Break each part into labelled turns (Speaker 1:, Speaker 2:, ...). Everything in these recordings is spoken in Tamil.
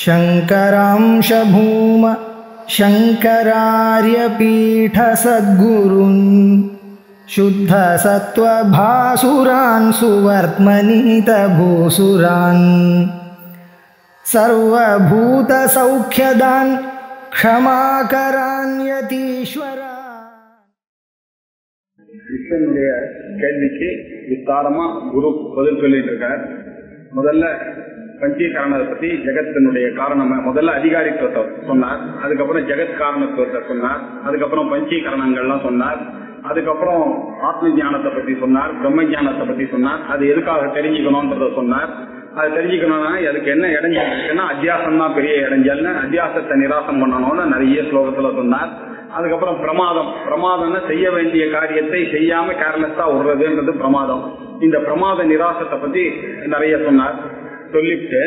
Speaker 1: शंकरांश भूम शंकरार्य पीठ सद्गुरुन् शुद्ध सत्व भासुरान् सुवर्त्मनीत भूसुरान् सर्वभूत सौख्यदान् क्षमाकरान् यतीश्वरा.
Speaker 2: கிருஷ்ணனுடைய கேள்விக்கு விஸ்தாரமா குரு பதில் சொல்லிட்டு இருக்கார். முதல்ல பஞ்சீகரணத்தை பத்தி ஜெகத்தினுடைய காரணம் முதல்ல அதிகாரித்துவத்தை சொன்னார், அதுக்கப்புறம் ஜெகத் காரணத்துவத்தை சொன்னார், அதுக்கப்புறம் பஞ்சீகரணங்கள்லாம் சொன்னார், அதுக்கப்புறம் ஆத்ம ஞானத்தை பத்தி சொன்னார், பிரம்ம ஞானத்தை பத்தி சொன்னார். அது எதுக்காக தெரிஞ்சுக்கணும்ன்றத சொன்னார். அது தெரிஞ்சுக்கணும்னா அதுக்கு என்ன இடைஞ்சல் இருக்குன்னா அத்தியாசம் தான் பெரிய இடைஞ்சல்னு அத்தியாசத்தை நிராசம் பண்ணணும்னு நிறைய ஸ்லோகத்துல சொன்னார். அதுக்கப்புறம் பிரமாதம்னா செய்ய வேண்டிய காரியத்தை செய்யாம கேர்லெஸ்ஸா விடுறதுன்றது பிரமாதம். இந்த பிரமாத நிராசத்தை பத்தி நிறைய சொன்னார். சொல்லிட்டு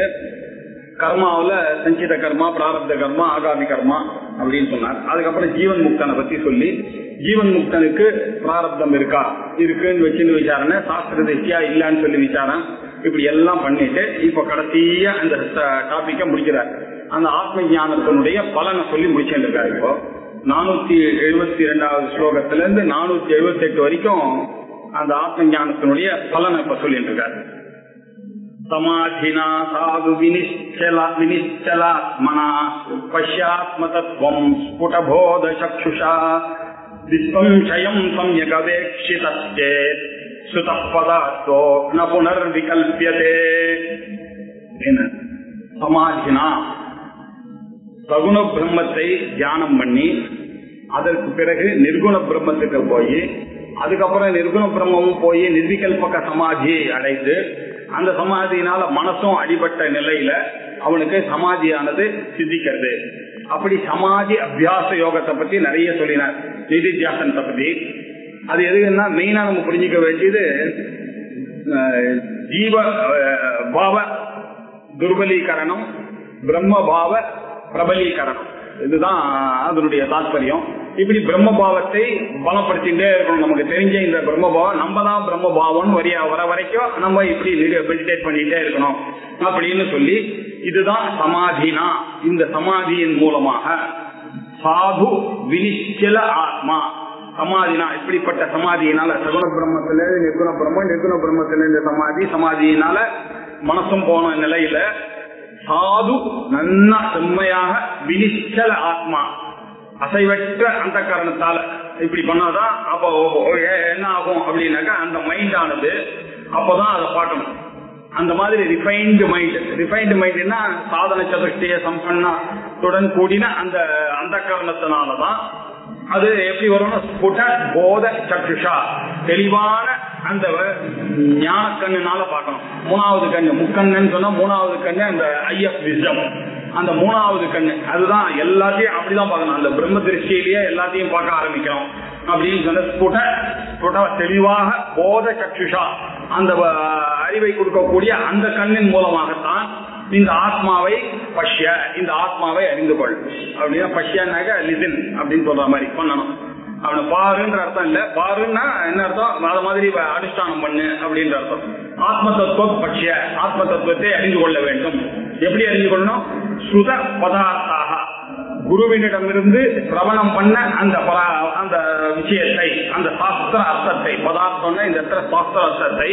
Speaker 2: கர்மாவில சஞ்சித கர்மா, பிராரப்த கர்மா, ஆகாமி கர்மா அப்படின்னு சொன்னார். அதுக்கப்புறம் ஜீவன் முக்தனை பத்தி சொல்லி ஜீவன் முக்தனுக்கு பிராரப்தம் இருக்குன்னு வச்சுன்னு விசாரணை, சாஸ்திர திஷ்டியா இல்லன்னு சொல்லி விசாரம், இப்படி எல்லாம் பண்ணிட்டு இப்ப கடைசியா அந்த டாபிக்க முடிக்கிறார். அந்த ஆத்ம ஞானத்தினுடைய பலனை சொல்லி முடிச்சுட்டு இருக்காரு. இப்போ 472வது ஸ்லோகத்துல இருந்து 478 வரைக்கும் அந்த ஆத்ம ஞானத்தினுடைய பலனை இப்ப சொல்லிட்டு இருக்காரு. சமாதினா சாது வினிச்சலாத்மனா பஷ்யாத்ம தத்துவம் ஸ்புடபோத சக்ஷுஷா விஸ்வம் க்ஷயம் சம்யகவேக்ஷிதச்சேத் சுதப்பதார்த்தோ ந புனர்விகல்பியதே. சமாதினா சகுண பிரம்மத்தை தியானம் பண்ணி அதற்கு பிறகு நிர்குண பிரம்மத்துக்கு போய் அதுக்கப்புறம் நிர்குண பிரம்மமும் போய் நிர்விகல்பக சமாதியை அடைந்து அந்த சமாதியினால மனசும் அடிபட்ட நிலையில அவனுக்கு சமாதியானது சித்திக்கிறது. அப்படி சமாதி அபியாச யோகத்தை பத்தி நிறைய சொல்லினார், நிதித்தியாசனத்தை பத்தி. அது எதுக்குன்னா மெயினா நம்ம புரிஞ்சுக்க வேண்டியது ஜீவ பாவ துர்பலீகரணம், பிரம்ம பாவ பிரபலீகரணம், இதுதான் அதனுடைய தாற்பயம். இப்படி பிரம்ம பாவத்தை பலப்படுத்திட்டே இருக்கணும். நமக்கு தெரிஞ்ச இந்த பிரம்ம பாவம் நம்ம தான் பிரம்ம பாவம் வர வரைக்கும் நம்ம இப்படி மெடிடேட் பண்ணிட்டே இருக்கணும் அப்படின்னு சொல்லி, இதுதான் சமாதினா. இந்த சமாதியின் மூலமாக சாது வினிச்சல ஆத்மா சமாதினா இப்படிப்பட்ட சமாதியினால சகுண பிரம்மத்தில நிர்குண பிரம்மம், நிர்குண பிரம்மத்தில இந்த சமாதியினால மனசும் போன நிலையில சாது நன்னா செம்மையாக வினிச்சல ஆத்மா அசைவற்ற அந்த காரணத்தால இப்படி பண்ணாதான் அப்போ என்ன ஆகும் அப்படின்னாக்கா அந்த மைண்ட் ஆனது அப்பதான் அதை பார்க்கணும். அந்த மாதிரி ரிஃபைன்டு மைண்ட்னா சாதன சதுஷ்டிய சம்பன்னத்துடன் கூடின அந்த அந்த காரணத்தினாலதான் அது எப்படி வரும்னா ஸ்புட போத சக்ஷுஷா தெளிவான அந்த ஞான கண்ணுனால பார்க்கணும். மூணாவது கண்ணு, முக்கண்ணு சொன்னா மூணாவது கண்ணு அந்த ஐஎஃப் விஸ்டம், அந்த மூணாவது கண்ணு அதுதான் எல்லாத்தையும் அப்படிதான் பார்க்கணும். அந்த பிரம்ம திருஷ்டியிலேயே எல்லாத்தையும் பார்க்க ஆரம்பிக்கணும் அப்படின்னு சொன்ன ஸ்புட தெளிவாக போத சக்ஷுஷா அந்த அறிவை கொடுக்கக்கூடிய அந்த கண்ணின் மூலமாகத்தான் இந்த ஆத்மாவை பஷ்ய, இந்த ஆத்மாவை அறிந்து கொள் அப்படின்னா பஷ்யனாக லிசன் அப்படின்னு சொல்ற மாதிரி பண்ணணும். அவனை பாருன்ற அர்த்தம் இல்ல, பாருன்னா என்ன அர்த்தம், அத மாதிரி அனுஷ்டானம் பண்ணு அப்படின்ற அர்த்தம். ஆத்ம தத்துவ பஷ்ய, ஆத்ம தத்துவத்தை அறிந்து கொள்ள வேண்டும். எப்படி அறிந்து கொள்ளணும்? ஸ்ருத பதார்த்தாக குருவினிடமிருந்து சிரவணம் பண்ண அந்த விஷயத்தை, அந்த சாஸ்திர அர்த்தத்தை, பதார்த்தம்னா இந்த இடத்துல சாஸ்திர அர்த்தத்தை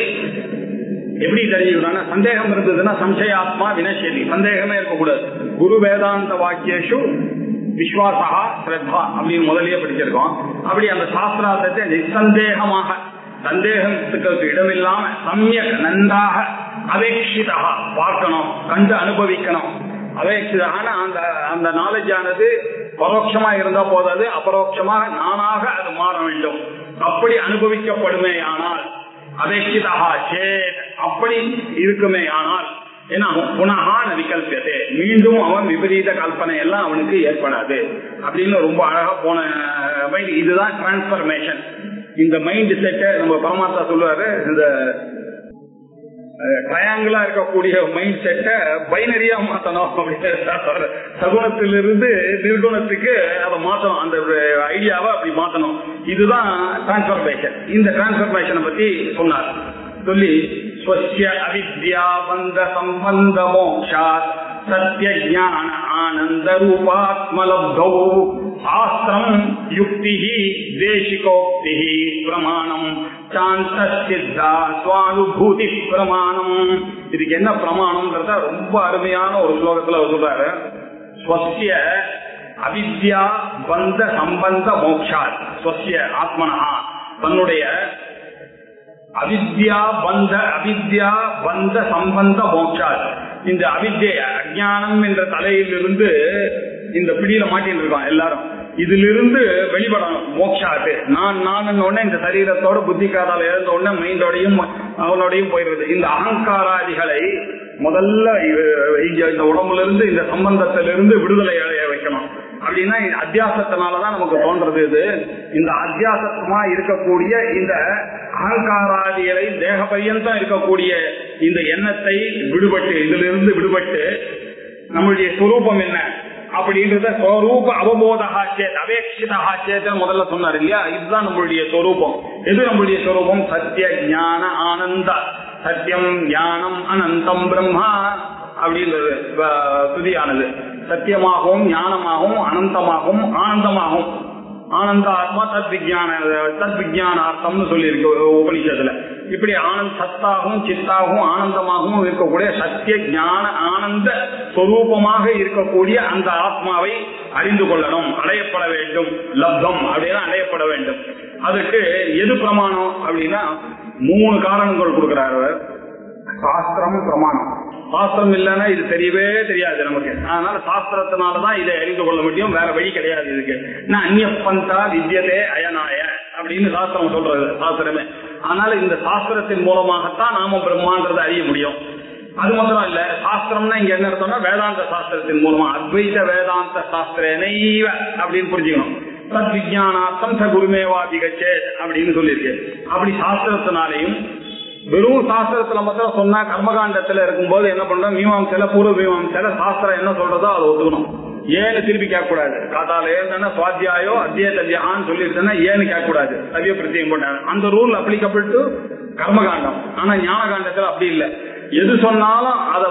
Speaker 2: எப்படி தெரிஞ்சுக்கணும்னா சந்தேகம் இருந்ததுன்னா சம்சயாத்மா வினசேதி, சந்தேகமே இருக்கக்கூடாது. குரு வேதாந்த வாக்கியேஷு விஸ்வாசா ஸ்ரத்தா அப்படின்னு முதலியே படிச்சிருக்கோம். அப்படி அந்த சாஸ்திரார்த்தத்தை நிசந்தேகமாக சந்தேகத்துக்கு இடமில்லாம சமயக் நன்றாக அவேட்சிதா பார்க்கணும், கண்டு அனுபவிக்கணும். அவேட்சிதான அந்த நாலேஜ் ஆனது பரோட்சமா இருந்தா போதாது, அபரோட்சமாக நானாக அது மாற வேண்டும். அப்படி அனுபவிக்கப்படுமே ஆனால் அவேட்சிதா சேத், அப்படி இருக்குமே ஆனால் ஏன்னா புனகான விகல்பியதே, மீண்டும் அவன் விபரீத கல்பனை எல்லாம் அவனுக்கு ஏற்படாது அப்படின்னு ரொம்ப அழகா போன மைண்ட். இதுதான் டிரான்ஸ்பர்மேஷன். இந்த மைண்ட் செட்டை நம்ம பரமாத்மா சொல்லுவாரு, இந்த ட்ரையாங்கிளா இருக்கக்கூடிய மைண்ட் செட்டை பைனரியா மாத்தணும் அப்படின்னு, சகுணத்திலிருந்து நிர்குணத்துக்கு அதை மாத்தணும், அந்த ஐடியாவை அப்படி மாத்தணும். இதுதான் டிரான்ஸ்பர்மேஷன். இந்த டிரான்ஸ்பர்மேஷனை பத்தி சொன்னார். சொல்லி ஸ்வஸ்ய அவித்யா பந்த சம்பந்த மோக்ஷாத் சத்ய ஞான ஆனந்த ரூபாத்மலப்தௌ சாஸ்திரம் யுக்தி தேசிகோக்தி பிரமாணம் சாந்த சித்தா சுவானுபூதி பிரமாணம். இதுக்கு என்ன பிரமாணம்ன்றத ரொம்ப அருமையான ஒரு ஸ்லோகத்துல சொல்றாரு. ஸ்வஸ்ய அவித்யா பந்த சம்பந்த மோக்ஷாத் ஸ்வஸ்ய ஆத்மனா தன்னுடைய அவித்யா பந்த சம்பந்த மோக்ஷாத் இந்த அவித்யை அஜ்ஞானம் என்ற தலையிலிருந்து இந்த பிடியில மாட்டின்னு இருக்கோம் எல்லாரும். இதிலிருந்து வெளிப்படணும் மோக்ஷாத்து. நான் உடனே இந்த சரீரத்தோட புத்திக்காதால எழுந்த உடனே மைண்டோடையும் அவனோடையும் போயிடுறது. இந்த அகங்காராதிகளை முதல்ல இந்த உடம்புல இருந்து இந்த சம்பந்தத்திலிருந்து விடுதலை அடைய வைக்கணும். அப்படின்னா அத்தியாசத்தினாலதான் நமக்கு தோன்றது. இது இந்த அத்தியாசமா இருக்கக்கூடிய இந்த அகங்காராதிகளை தேக பரியந்தம் இருக்கக்கூடிய இந்த எண்ணத்தை விடுபட்டு இதிலிருந்து விடுபட்டு நம்மளுடைய ஸ்வரூபம் என்ன அப்படின்றத ஸ்வரூப அவபோதா சேத் அபேட்சிதா சேத் முதல்ல சொன்னார் இல்லையா. இதுதான் நம்மளுடைய ஸ்வரூபம். எது நம்மளுடைய ஸ்வரூபம்? சத்திய ஞான ஆனந்த. சத்தியம் ஞானம் அனந்தம் பிரம்மா அப்படின்றது துதியானது. சத்தியமாகவும் ஞானமாகவும் அனந்தமாகவும் ஆனந்தமாகவும் ஆனந்த ஆத்மா தத் விஜயானார்த்தம்னு சொல்லியிருக்கு உபனிஷத்துல. இப்படி சத்தாகவும் சித்தாகவும் ஆனந்தமாகவும் இருக்கக்கூடிய சத்திய ஞான ஆனந்த ஸ்வரூபமாக இருக்கக்கூடிய அந்த ஆத்மாவை அறிந்து கொள்ளணும், அடையப்பட வேண்டும். லப்தம் அப்படின்னா அடையப்பட வேண்டும். அதுக்கு எது பிரமாணம் அப்படின்னா 3 காரணங்கள் கொடுக்கிறார். சாஸ்திரம் பிரமாணம். சாஸ்திரம் இல்லைன்னா இது தெரியவே தெரியாது நமக்கு. அதனால சாஸ்திரத்தினாலதான் இதை அறிந்து கொள்ள முடியும், வேற வழி கிடையாது இதுக்கு. அந்நிய பந்தா வித்யதே அயனாய அப்படின்னு சாஸ்திரம் சொல்றது சாஸ்திரமே. அதனால இந்த சாஸ்திரத்தின் மூலமாகத்தான் நாம பிரம்மான்றதை அறிய முடியும். அது மாத்திரம் இல்ல, சாஸ்திரம்னா இங்க என்ன அர்த்தம்னா வேதாந்த சாஸ்திரத்தின் மூலமா அத்வைத வேதாந்த சாஸ்திரனைவ அப்படின்னு புரிஞ்சுக்கணும். தத் விஜயானார்த்தம் ச குருமேவாதிகச்சே அப்படின்னு சொல்லியிருக்கு. அப்படி சாஸ்திரத்தினாலையும் வெறும் சாஸ்திரத்துல மாத்திரம் சொன்னா கர்மகாண்டத்துல இருக்கும்போது என்ன பண்றோம், மீமாம்சையில பூர்வ மீமாம்சையில சாஸ்திரம் என்ன சொல்றதோ அதை ஒத்துக்கணும். ஏன்னு திருப்பி கேட்கக்கூடாது. காத்தால ஏன்னா சுவாத்தியாயோ அத்தியான்னு சொல்லிருந்தேன்னா ஏன்னு கேட்கக்கூடாது. சவிய பிரத்தியம் போட்டாங்க. அந்த ரூல் அப்ளிகபிள் டு கர்மகாண்டம். ஆனா ஞான காண்டத்துல அப்படி இல்லை. எது சொன்னாலும் அதை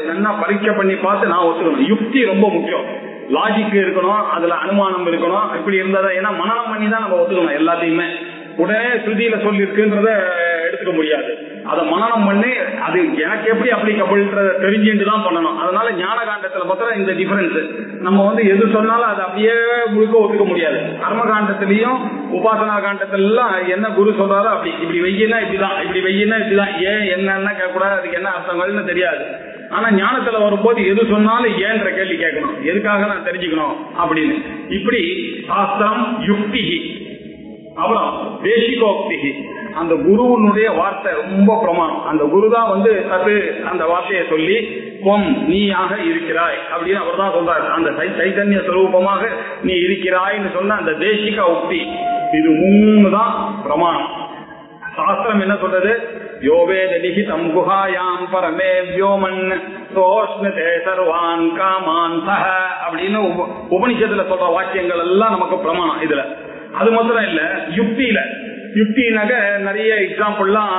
Speaker 2: நல்லா பரீட்சை பண்ணி பார்த்து நான் ஒத்துக்கணும். யுக்தி ரொம்ப முக்கியம். லாஜிக் இருக்கணும், அதுல அனுமானம் இருக்கணும். இப்படி இருந்ததை ஏன்னா மனனம் பண்ணி தான் நம்ம ஒத்துக்கணும் எல்லாத்தையுமே. உடனே ஸ்ருதியில சொல்லி இருக்குன்றத எடுத்துக்க முடியாது. அதை மனனம் பண்ணி அது எனக்கு எப்படி அப்ளிகபிள் தெரிஞ்சுட்டு தான் பண்ணணும். அதனால ஞான காண்டத்துல மாத்திரம் இந்த டிஃபரன்ஸ். நம்ம எது சொன்னாலும் அதை அப்படியே முழுக்க ஒத்துக்க முடியாது. கர்ம காண்டத்திலையும் உபாசனா காண்டத்துல எல்லாம் என்ன குரு சொல்றாரோ அப்படி இப்படி வெய்யினா இப்படிதான், இப்படி வெய்யினா இப்படிதான், ஏன் என்னன்னா கேட்கக்கூடாது, அதுக்கு என்ன அர்த்தங்கள்னு தெரியாது. ஆனா ஞானத்துல வரும்போது எது சொன்னாலும் ஏன்ற கேள்வி கேட்கணும், எதுக்காக நான் தெரிஞ்சுக்கணும் அப்படின்னு. இப்படி சாஸ்திரம் யுக்தி, அப்புறம் தேசிகோக்தி. அந்த குருவனுடைய வார்த்தை ரொம்ப பிரமாணம். அந்த குருதான் தத்து அந்த வார்த்தையை சொல்லி பொம் நீயாக இருக்கிறாய் அப்படின்னு அவர் தான் சொல்றாரு. அந்த சைதன்ய ஸ்வரூபமாக நீ இருக்கிறாய்ன்னு சொன்ன அந்த தேசிக உக்தி, இது 3 தான் பிரமாணம். சாஸ்திரம் என்ன சொல்றது? யோவேத லிஹிதம் குஹாயாம் பரமே வியோமன் சோஷ்ணதே சர்வான் காமான் சஹ அப்படின்னு உபனிஷத்துல சொல்ற வாக்கியங்கள் எல்லாம் நமக்கு பிரமாணம் இதுல. அது மாத்திரம் இல்ல, யுக்தினாக்க நிறைய எக்ஸாம்பிள்லாம்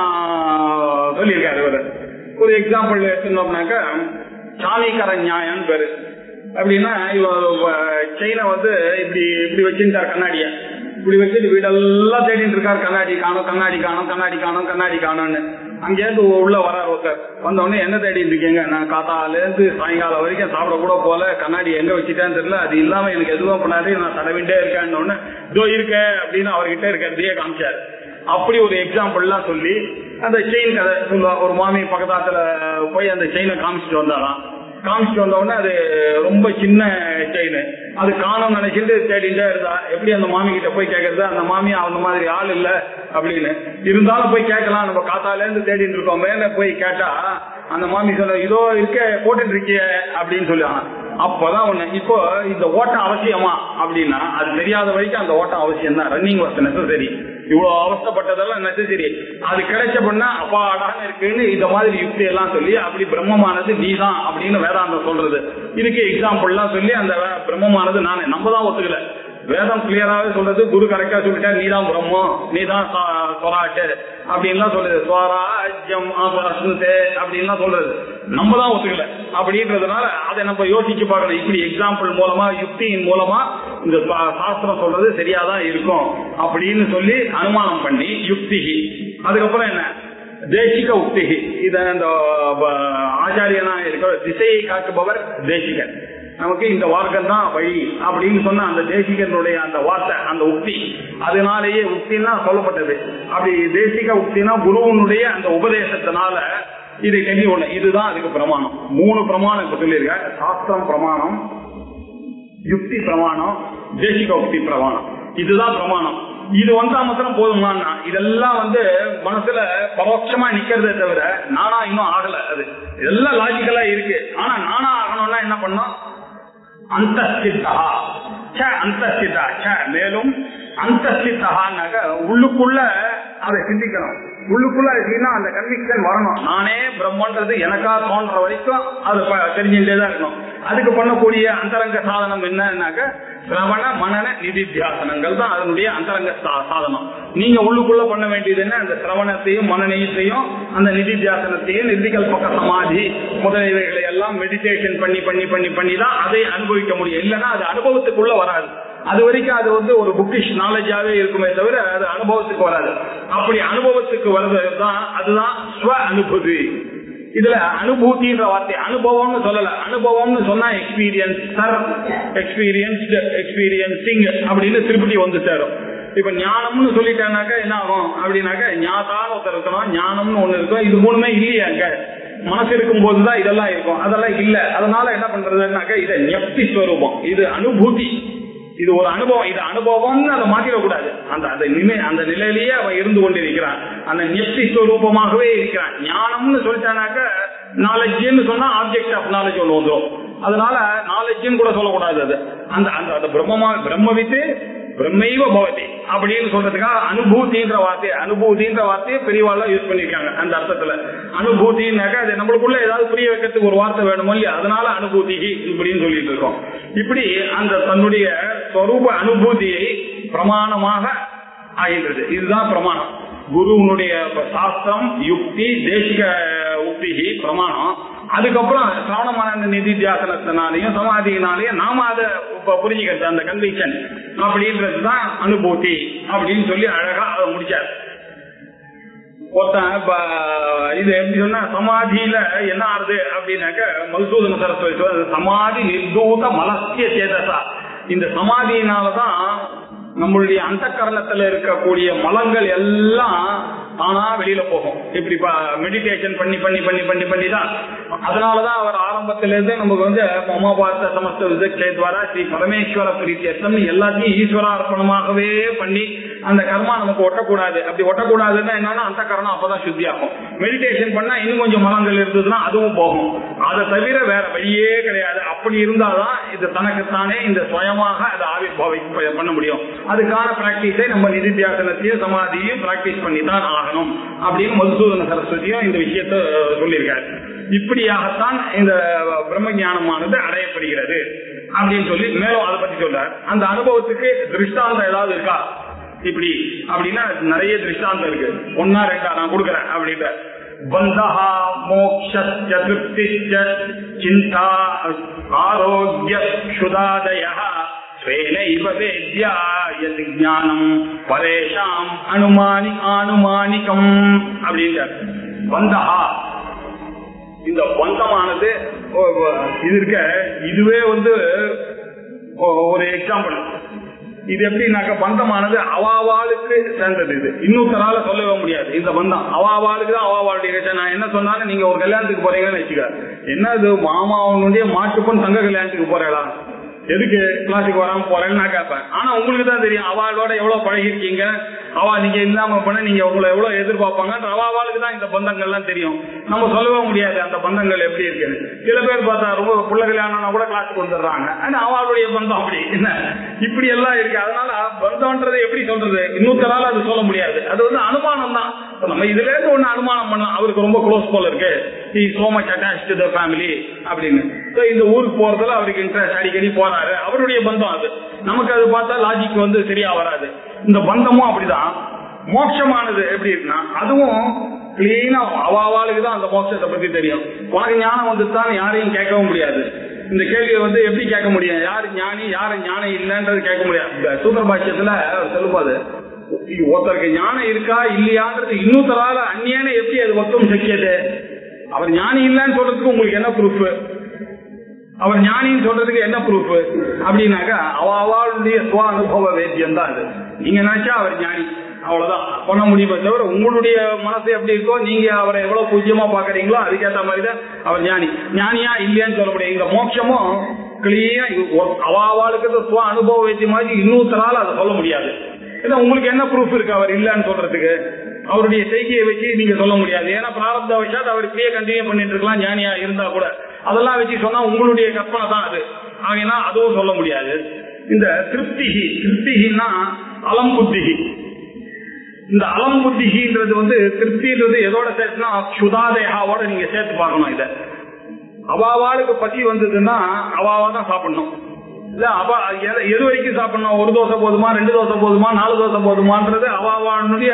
Speaker 2: சொல்லியிருக்காரு இவர். ஒரு எக்ஸாம்பிள் எடுத்துனோம்னாக்க சாமிக்கார நியாயம் பேரு. அப்படின்னா செயினை இப்படி இப்படி வச்சுட்டார், கண்ணாடிய இப்படி வச்சுட்டு வீடெல்லாம் தேடிட்டு இருக்காரு. கண்ணாடி காணும், கண்ணாடி காணும், கண்ணாடி காணும், கண்ணாடி காணும்னு. அங்கேருந்து உள்ள வராரு ஒருத்தர். வந்தோடனே என்ன தேடிட்டு இருக்கீங்க? நான் காத்தாலேருந்து சாயங்காலம் வரைக்கும் சாப்பிட கூட போல, கண்ணாடி எங்க வச்சுட்டேன்னு தெரியல, அது இல்லாம எனக்கு எதுவும் பண்ணாது, நான் தடவிட்டே இருக்கேன்னு இதோ இருக்க அப்படின்னு அவர்கிட்ட இருக்கிறதையே காமிச்சாரு. அப்படி ஒரு எக்ஸாம்பிள்லாம் சொல்லி அந்த செயின் கதை சொல்லுவா. ஒரு மாமி பக்கத்தாத்துல போய் அந்த செயினை காமிச்சிட்டு வந்தாராம். காமிச்சிட்டு வந்தோடனே அது ரொம்ப சின்ன செயின், அது காணும் நினைச்சிட்டு தேடிட்டே இருந்தா. எப்படி அந்த மாமி கிட்ட போய் கேட்கறது? அந்த மாமி அந்த மாதிரி ஆள் இல்ல அப்படின்னு. இருந்தாலும் போய் கேட்கலாம், நம்ம காத்தால இருந்து தேடிட்டு இருக்கோம். மேல போய் கேட்டா அந்த மாமி சொல்ல, இதோ இருக்க போட்டுட்டு இருக்கிய அப்படின்னு சொல்லுவாங்க. அப்பதான் ஒண்ணு, இப்போ இந்த ஓட்டம் அவசியமா அப்படின்னா அது தெரியாத வரைக்கும் அந்த ஓட்டம் அவசியம் தான். Running was necessary. இவ்வளவு அவஸ்தப்பட்டதெல்லாம் நெசசரி. அது கிடைச்ச பண்ணா அப்பாடான இருக்குன்னு இந்த மாதிரி யுக்தி எல்லாம் சொல்லி அப்படி பிரம்மமானது நீதான் அப்படின்னு வேதாந்தம் சொல்றது. இதுக்கு எக்ஸாம்பிள் எல்லாம் சொல்லி அந்த பிரம்மமானது நானே, நம்ம தான் ஒத்துக்கல. வேதம் கிளியராவே சொல்றது, குரு கரெக்டா சொல்லிட்டா நீதான் பிரம்மம், நீதான் சொராட்டு அப்படின்லாம் சொல்றது, ஸ்வராஜ்யம் அப்படின்லாம் சொல்றது. நம்ம தான் ஒத்துக்கல. அப்படின்றதுனால அதை நம்ம யோசிச்சு பார்க்கணும். இப்படி எக்ஸாம்பிள் மூலமா, யுக்தியின் மூலமா இந்த சாஸ்திரம் சொல்றது சரியாதான் இருக்கும் அப்படின்னு சொல்லி அனுமானம் பண்ணி யுக்தி. அதுக்கப்புறம் என்ன, தேசிக உக்தி. இத இந்த ஆச்சாரியனா இருக்கிற திசையை காட்டுபவர் தேசிகன். நமக்கு இந்த வார்க்கம் தான் வழி அப்படின்னு சொன்ன அந்த தேசிகனுடைய அந்த வார்த்தை, அந்த உக்தி, அதனாலேயே உக்தின்னா சொல்லப்பட்டது. அப்படி தேசிக உக்தினா குருவனுடைய அந்த உபதேசத்தினால இதை தெரிஞ்சு, இதுதான் அதுக்கு பிரமாணம். 3 பிரமாணம் இப்ப சொல்லியிருக்க. சாஸ்திரம் பிரமாணம், யுக்தி பிரமாணம், தேசிக உக்தி பிரமாணம். இதுதான் பிரமாணம். இது வந்தா மாத்திரம் போதுமானா, இதெல்லாம் மனசுல பரோட்சமா நிக்கிறதே தவிர நானா இன்னும் ஆகல. அது இதெல்லாம் லாஜிக்கலா இருக்கு. ஆனா நானா ஆகணும்னா என்ன பண்ணோம், அந்தஸ்தித்தா அந்தஸ்திதா. மேலும் அந்தஸ்தித்தானாக்க உள்ளுக்குள்ள அதை சிந்திக்கணும். உள்ளுக்குள்ள அந்த கன்விக்ஷன் வரணும். நானே பிரம்மன்றது எனக்கா தோன்ற வரைக்கும் அது தெரிஞ்சுட்டேதான் இருக்கணும். அதுக்கு பண்ணக்கூடிய அந்தரங்க சாதனம் என்னன்னாக்க சிரவண மனன நிதித்தியாசனங்கள் தான் அதனுடைய அந்தரங்க சாதனம். நீங்க உள்ளுக்குள்ள பண்ண வேண்டியது என்ன, அந்த சிரவணத்தையும் மனநீயத்தையும் அந்த நிதித்தியாசனத்தையும் நிர்விகல்பக சமாதி முதலியவைகளை எல்லாம் மெடிடேஷன் பண்ணி பண்ணி பண்ணி பண்ணி தான் அதை அனுபவிக்க முடியும். இல்லைன்னா அது அனுபவத்துக்குள்ள வராது. அது வரைக்கும் அது ஒரு புக்கிஷ் நாலேஜாவே இருக்குமே தவிர அது அனுபவத்துக்கு வராது. அப்படி அனுபவத்துக்கு வர்றதுதான் அதுதான் ஸ்வ அனுபூதி. இதுல அனுபூதின்ற வார்த்தை அனுபவம்னு சொல்லல. அனுபவம்னு சொன்னா எக்ஸ்பீரியன்சர், எக்ஸ்பீரியன்சிங் அப்படின்னு திருப்பி வந்து சேரும். இப்ப ஞானம்னு சொல்லிட்டானாக்கா என்ன ஆகும் அப்படின்னாக்க, ஞாதான்னு ஒருத்தர் இருக்கணும், ஞானம்னு ஒண்ணு இருக்கும். இது மூணுமே இல்லையா அங்க மனசு இருக்கும் போதுதான் இதெல்லாம் இருக்கும். அதெல்லாம் இல்ல. அதனால என்ன பண்றதுன்னாக்க இதை ஞப்தி ஸ்வரூபம், இது அனுபூதி, இது ஒரு அனுபவம். இது அனுபவம்னு அதை மாத்திடக்கூடாது. அந்த நிலையிலேயே அவன் இருந்து கொண்டிருக்கிறான். அந்த ஞப்தி ஸ்வரூபமாகவே இருக்கிறான். ஞானம்னு சொல்லிட்டானாக்க நாலேஜ்னு சொன்னா ஆப்ஜெக்ட் ஆஃப் நாலேஜ் ஒன்று வந்துடும். அதனால நாலேஜ்னு கூட சொல்லக்கூடாது. அது அந்த பிரம்மவித்து பிரம்மைவ பவதி அப்படின்னு சொல்றதுக்காக அனுபூதின்ற வார்த்தையை பெரியவாள யூஸ் பண்ணிருக்காங்க. அந்த அர்த்தத்துல அனுபூதினாக்க அது நம்மளுக்குள்ள ஏதாவது புரிய வைக்கிறதுக்கு ஒரு வார்த்தை வேணுமோ இல்லையா, அதனால அனுபூதி இப்படின்னு சொல்லிட்டு இருக்கோம். இப்படி அந்த தன்னுடைய ஸ்வரூப அனுபூதியை பிரமாணமாக ஆகின்றது. இதுதான் பிரமாணம். குருவனுடைய சாஸ்திரம், யுக்தி, தேசிக உக்தி பிரமாணம். அதுக்கப்புறம் சிரவணமான நிதித்தியாசனத்தினாலையும் சமாதியினாலையும் நாம அதை புரிஞ்சுக்கிறது, அந்த கன்விக்ஷன் அப்படின்றதுதான் அனுபூதி அப்படின்னு சொல்லி அழகா அதை முடிச்சார். இது எப்படி சொன்னா, சமாதியில என்ன ஆறுது அப்படின்னாக்க மதுசூதன சரஸ்வதி சமாதி நிர்தூத மலசிய சேதசா. இந்த சமாதியினாலதான் நம்மளுடைய அந்த கரணத்துல இருக்கக்கூடிய மலங்கள் எல்லாம் தானா வெளியில போகும். இப்படி மெடிடேஷன் பண்ணி பண்ணி பண்ணி பண்ணி பண்ணி தான். அதனாலதான் அவர் ஆரம்பத்தில இருந்து நமக்கு மமபார்த்த சமஸ்த விதக்ஷேத்வாரா ஸ்ரீ பரமேஸ்வர பிரீத்தியர்த்தம் எல்லாத்தையும் ஈஸ்வரார்ப்பணமாகவே பண்ணி அந்த கர்மா நமக்கு ஒட்டக்கூடாது. அப்படி ஒட்டக்கூடாதுன்னா என்னன்னா அந்த கரணம் அப்பதான் சுத்தியாகும். மெடிடேஷன் பண்ணா இன்னும் கொஞ்சம் மலங்கள் இருந்ததுன்னா அதுவும் போகும். அதை தவிர வேற வழியே கிடையாது. அப்படி இருந்தாதான் இது தனக்குத்தானே இந்த சுயமாக அதை ஆவிர்பாவை பண்ண முடியும். அதுக்கான பிராக்டிஸை நம்ம நிதித்தியாசனத்தையும் சமாதியையும் பிராக்டிஸ் பண்ணி தான் ஆகணும் அப்படின்னு மதுசூதன சரஸ்வதியும் இந்த விஷயத்த சொல்லியிருக்காரு. இப்படியாகத்தான் இந்த பிரம்ம ஞானமானது அடையப்படுகிறது அப்படின்னு சொல்லி மேலும் அதை பத்தி சொல்றார். அந்த அனுபவத்துக்கு திருஷ்டாந்தம் ஏதாவது இருக்கா இப்படி அப்படின்னா நிறைய திருஷ்டாந்தம் இருக்கு. 1 2 நான் கொடுக்குறேன் அப்படின்ற பந்தஹா மோக்ஷஸ்ய திருப்திஸ்ய சிந்தா ஆரோக்கிய சுதாதயஹ ஸ்வேனைவ வேத்யா யத் ஞானம் பரேஷாம் ஆனுமானிகம் அப்படின்றார். பந்தஹா, இந்த பந்தமானது இது இருக்க, இதுவே ஒரு எக்ஸாம்பிள். இது எப்படின்னாக்க பந்தமானது அவாவாளுக்கு சேர்ந்தது. இது இன்னொருத்தரால சொல்லவே முடியாது. இந்த பந்தம் அவாவாளுக்கு தான். அவாவாளுடைய நான் என்ன சொன்னாலும் நீங்க ஒரு கல்யாணத்துக்கு போறீங்கன்னு வச்சுக்க, என்ன இது மாமாவனுடைய மாட்டுப்பன் தங்க கல்யாணத்துக்கு போறீங்களா, எதுக்கு கிளாஸுக்கு வராம போறேன்னு நான் கேட்பேன். ஆனா உங்களுக்கு தான் தெரியும் அவளோட எவ்வளவு பழகிருக்கீங்க, அவ நீங்க இல்லாம பண்ண நீங்க உங்களை எவ்வளவு எதிர்பார்ப்பாங்க. அவளுக்கு தான் இந்த பந்தங்கள்லாம் தெரியும். நம்ம சொல்லவே முடியாது அந்த பந்தங்கள் எப்படி இருக்குன்னு. சில பேர் பார்த்தா ரொம்ப புள்ள கல்யாணம்னா கூட கிளாஸுக்கு வந்துடுறாங்க. ஆனா அவளுடைய பந்தம் அப்படி என்ன இப்படி எல்லாம் இருக்கு. அதனால பந்தம்ன்றது எப்படி சொல்றது, இன்னொருத்தரால அது சொல்ல முடியாது. அது அனுமானம் தான். நம்ம இதுல இருந்து ஒண்ணு அனுமானம் பண்ணலாம், அவருக்கு ரொம்ப க்ளோஸ் போல இருக்கு, he so much attached to the family அப்படின்னு. இந்த ஊருக்கு போறதுல அவருக்கு இன்ட்ரெஸ்ட், அடிக்கடி போறாரு, அவருடைய பந்தம் அது. நமக்கு அது பார்த்தா லாஜிக் வந்து சரியா வராது. இந்த பந்தமும் அப்படிதான். மோட்சமானது எப்படி இருக்குன்னா அதுவும் கிளீனா அவாவாளுக்கு தான் அந்த மோட்சத்தை பத்தி தெரியும். உனக்கு ஞானம் வந்துதான் யாரையும் கேட்கவும் முடியாது. இந்த கேள்வியை வந்து எப்படி கேட்க முடியும், யாரு ஞானி யாரு ஞானம் இல்லைன்றது கேட்க முடியாது. சூத்திர பாஷ்யத்துல சொல்லும்போது ஒருத்தருக்கு ஞானம் இருக்கா இல்லையான்றது இன்னொருத்தரால அந்நியான எப்படி அது மொத்தம் சக்கியது. அவர் ஞானி இல்லைன்னு சொல்றதுக்கு உங்களுக்கு என்ன ப்ரூஃப், அவர் ஞானின்னு சொல்றதுக்கு என்ன ப்ரூஃப் அப்படின்னாக்கா அவளுடைய சுவ அனுபவ வேத்தியம் தான் அது. நீங்க நினைச்சா அவர் ஞானி, அவ்வளவுதான் பண்ண முடியுமே தவிர உங்களுடைய மனசு எப்படி இருக்கோ, நீங்க அவரை எவ்வளவு பூஜ்யமா பாக்குறீங்களோ அதுக்கேற்ற மாதிரி தான் அவர் ஞானி. ஞானியா இல்லையான்னு சொல்ல முடியாது. இந்த மோட்சமும் கிளீனா அவளுக்கு சுவ அனுபவ வேத்தியமாக இன்னொருத்தரால அதை சொல்ல முடியாது. ஏன்னா உங்களுக்கு என்ன ப்ரூஃப் இருக்கு அவர் இல்லைன்னு சொல்றதுக்கு? அவருடைய செய்கையை வச்சு நீங்க சொல்ல முடியாது. ஏன்னா பிராரப்த வச்சாத் அவர் இப்படியே கண்டினியூ பண்ணிட்டு இருக்கலாம் ஞானியா இருந்தா கூட. அதெல்லாம் வச்சு சொன்னா உங்களுடைய கற்பனை தான் அது. ஆகினா அதுவும் சொல்ல முடியாது. இந்த திருப்திகின்னா அலம் புத்திகி. இந்த அலம் புத்திகின்றது வந்து திருப்தின்றது எதோட சேர்த்துனா சுதாதேகாவோட நீங்க சேர்த்து பார்க்கணும். இத அவாவாளுக்கு பசி வந்ததுன்னா அவாவா தான் சாப்பிடணும். இல்ல அவ எது வரைக்கும் சாப்பிடணும், ஒரு தோசை போதுமா, 2 தோசை போதுமா, 4 தோசை போதுமான்றது அவாவாளுடைய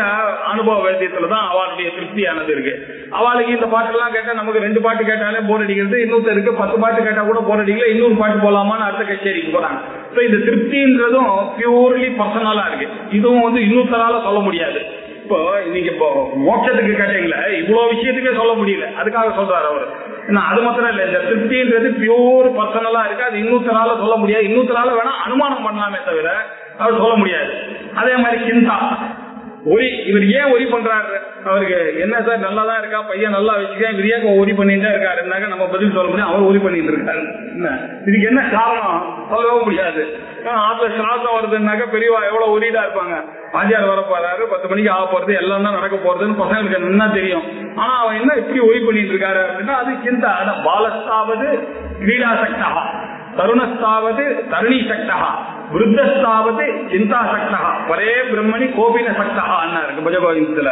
Speaker 2: அனுபவ வேத்தியத்துலதான் அவளுடைய திருப்தியானது இருக்கு. அவளுக்கு இந்த பாட்டெல்லாம் கேட்டா நமக்கு 2 பாட்டு கேட்டாலே போர் அடிக்கிறது, இன்னொருத்தருக்கு 10 பாட்டு கேட்டா கூட போர் அடிக்கல, இன்னொரு பாட்டு போலாமான்னு அடுத்த கச்சேரிக்கு போறாங்க. இந்த திருப்தின்றதும் பியூர்லி பர்சனலா இருக்கு. இதுவும் வந்து இன்னொருத்தரால சொல்ல முடியாது. இப்போ நீங்க இப்போ மோட்சத்துக்கு கேட்டீங்களா, இவ்வளவு விஷயத்துக்கே சொல்ல முடியல, அதுக்காக சொல்றாரு அவரு. அது மாத்திரம் இல்ல, இந்த திருப்தின்றது பியூர் பர்சனலா இருக்கு. அது இன்னொருத்தரால சொல்ல முடியாது. இன்னொருத்தரால வேணா அனுமானம் பண்ணலாமே தவிர அவர் சொல்ல முடியாது. அதே மாதிரி சிந்தா ஒரி. இவர் ஏன் ஒரி பண்றாரு, அவருக்கு என்ன சார் நல்லாதான் இருக்கா, பையன் நல்லா வச்சுக்க, இவர் ஏன் ஒரி பண்ணிட்டு இருக்காருன்னாக்க நம்ம பதில் சொல்ல முடியும். அவர் ஒரி பண்ணிட்டு இருக்காரு. இதுக்கு என்ன காரணம் சொல்லவும் முடியாது. ஆத்துல சிராசம் வருதுன்னாக்க பெரியவா எவ்வளவு ஒரிடா இருப்பாங்க. ஆச்சார் வர போறாரு, 10 மணிக்கு ஆக போறது, எல்லாம் தான் நடக்க போறதுன்னு பசங்களுக்கு என்ன தெரியும். ஆனா அவன் என்ன இப்படி ஒரி பண்ணிட்டு இருக்காரு அப்படின்னா அது சிந்தா. பாலஸ்தாவது கிரீடா சக்தா, தருணஸ்தாவது தருணி சக்தா, விருத்தஸ்தாவது சிந்தா சக்தா, பரே பிரம்மணி கோபின சக்தா இருக்கு பஜகோவிந்தத்துல.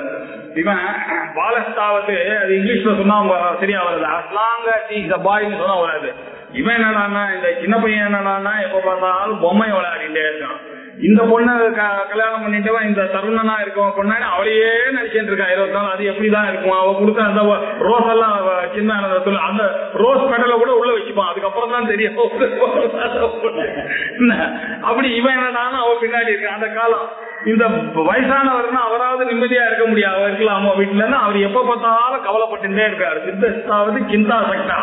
Speaker 2: இவன் பாலஸ்தாவது அது இங்கிலீஷ்ல சொன்னா சரியா வருது, அஸ்லாங்க பாய்ன்னு சொன்னா வராது. இவன் என்னடான்னா இந்த சின்ன பையன் என்னடான்னா எப்ப பார்த்தாலும் பொம்மை விளையாடிட்டே இருக்கான். இந்த பொண்ணை கல்யாணம் பண்ணிட்டவன் இந்த தருணனா இருக்கவன் பொண்ணு அவளையே நினைச்சிட்டு இருக்கான் 20 நாள். அது எப்படிதான் இருக்கும், அவ கொடுத்த அந்த ரோஸ் எல்லாம் சின்ன அந்த ரோஸ் பெடலை கூட உள்ள வச்சுப்பான். அதுக்கப்புறம் தான் தெரியும் அப்படி இவன் என்னடான்னா அவ பின்னாடி இருக்கான். அந்த காலம் இந்த வயசானவர்னா அவராவது நிம்மதியா இருக்க முடியாது, அவர் இருக்கலாமோ வீட்டுலன்னா அவர் எப்ப பார்த்தாலும் கவலைப்பட்டுட்டே இருக்காரு. சித்தஸ்தாவது சிந்தா சக்தா,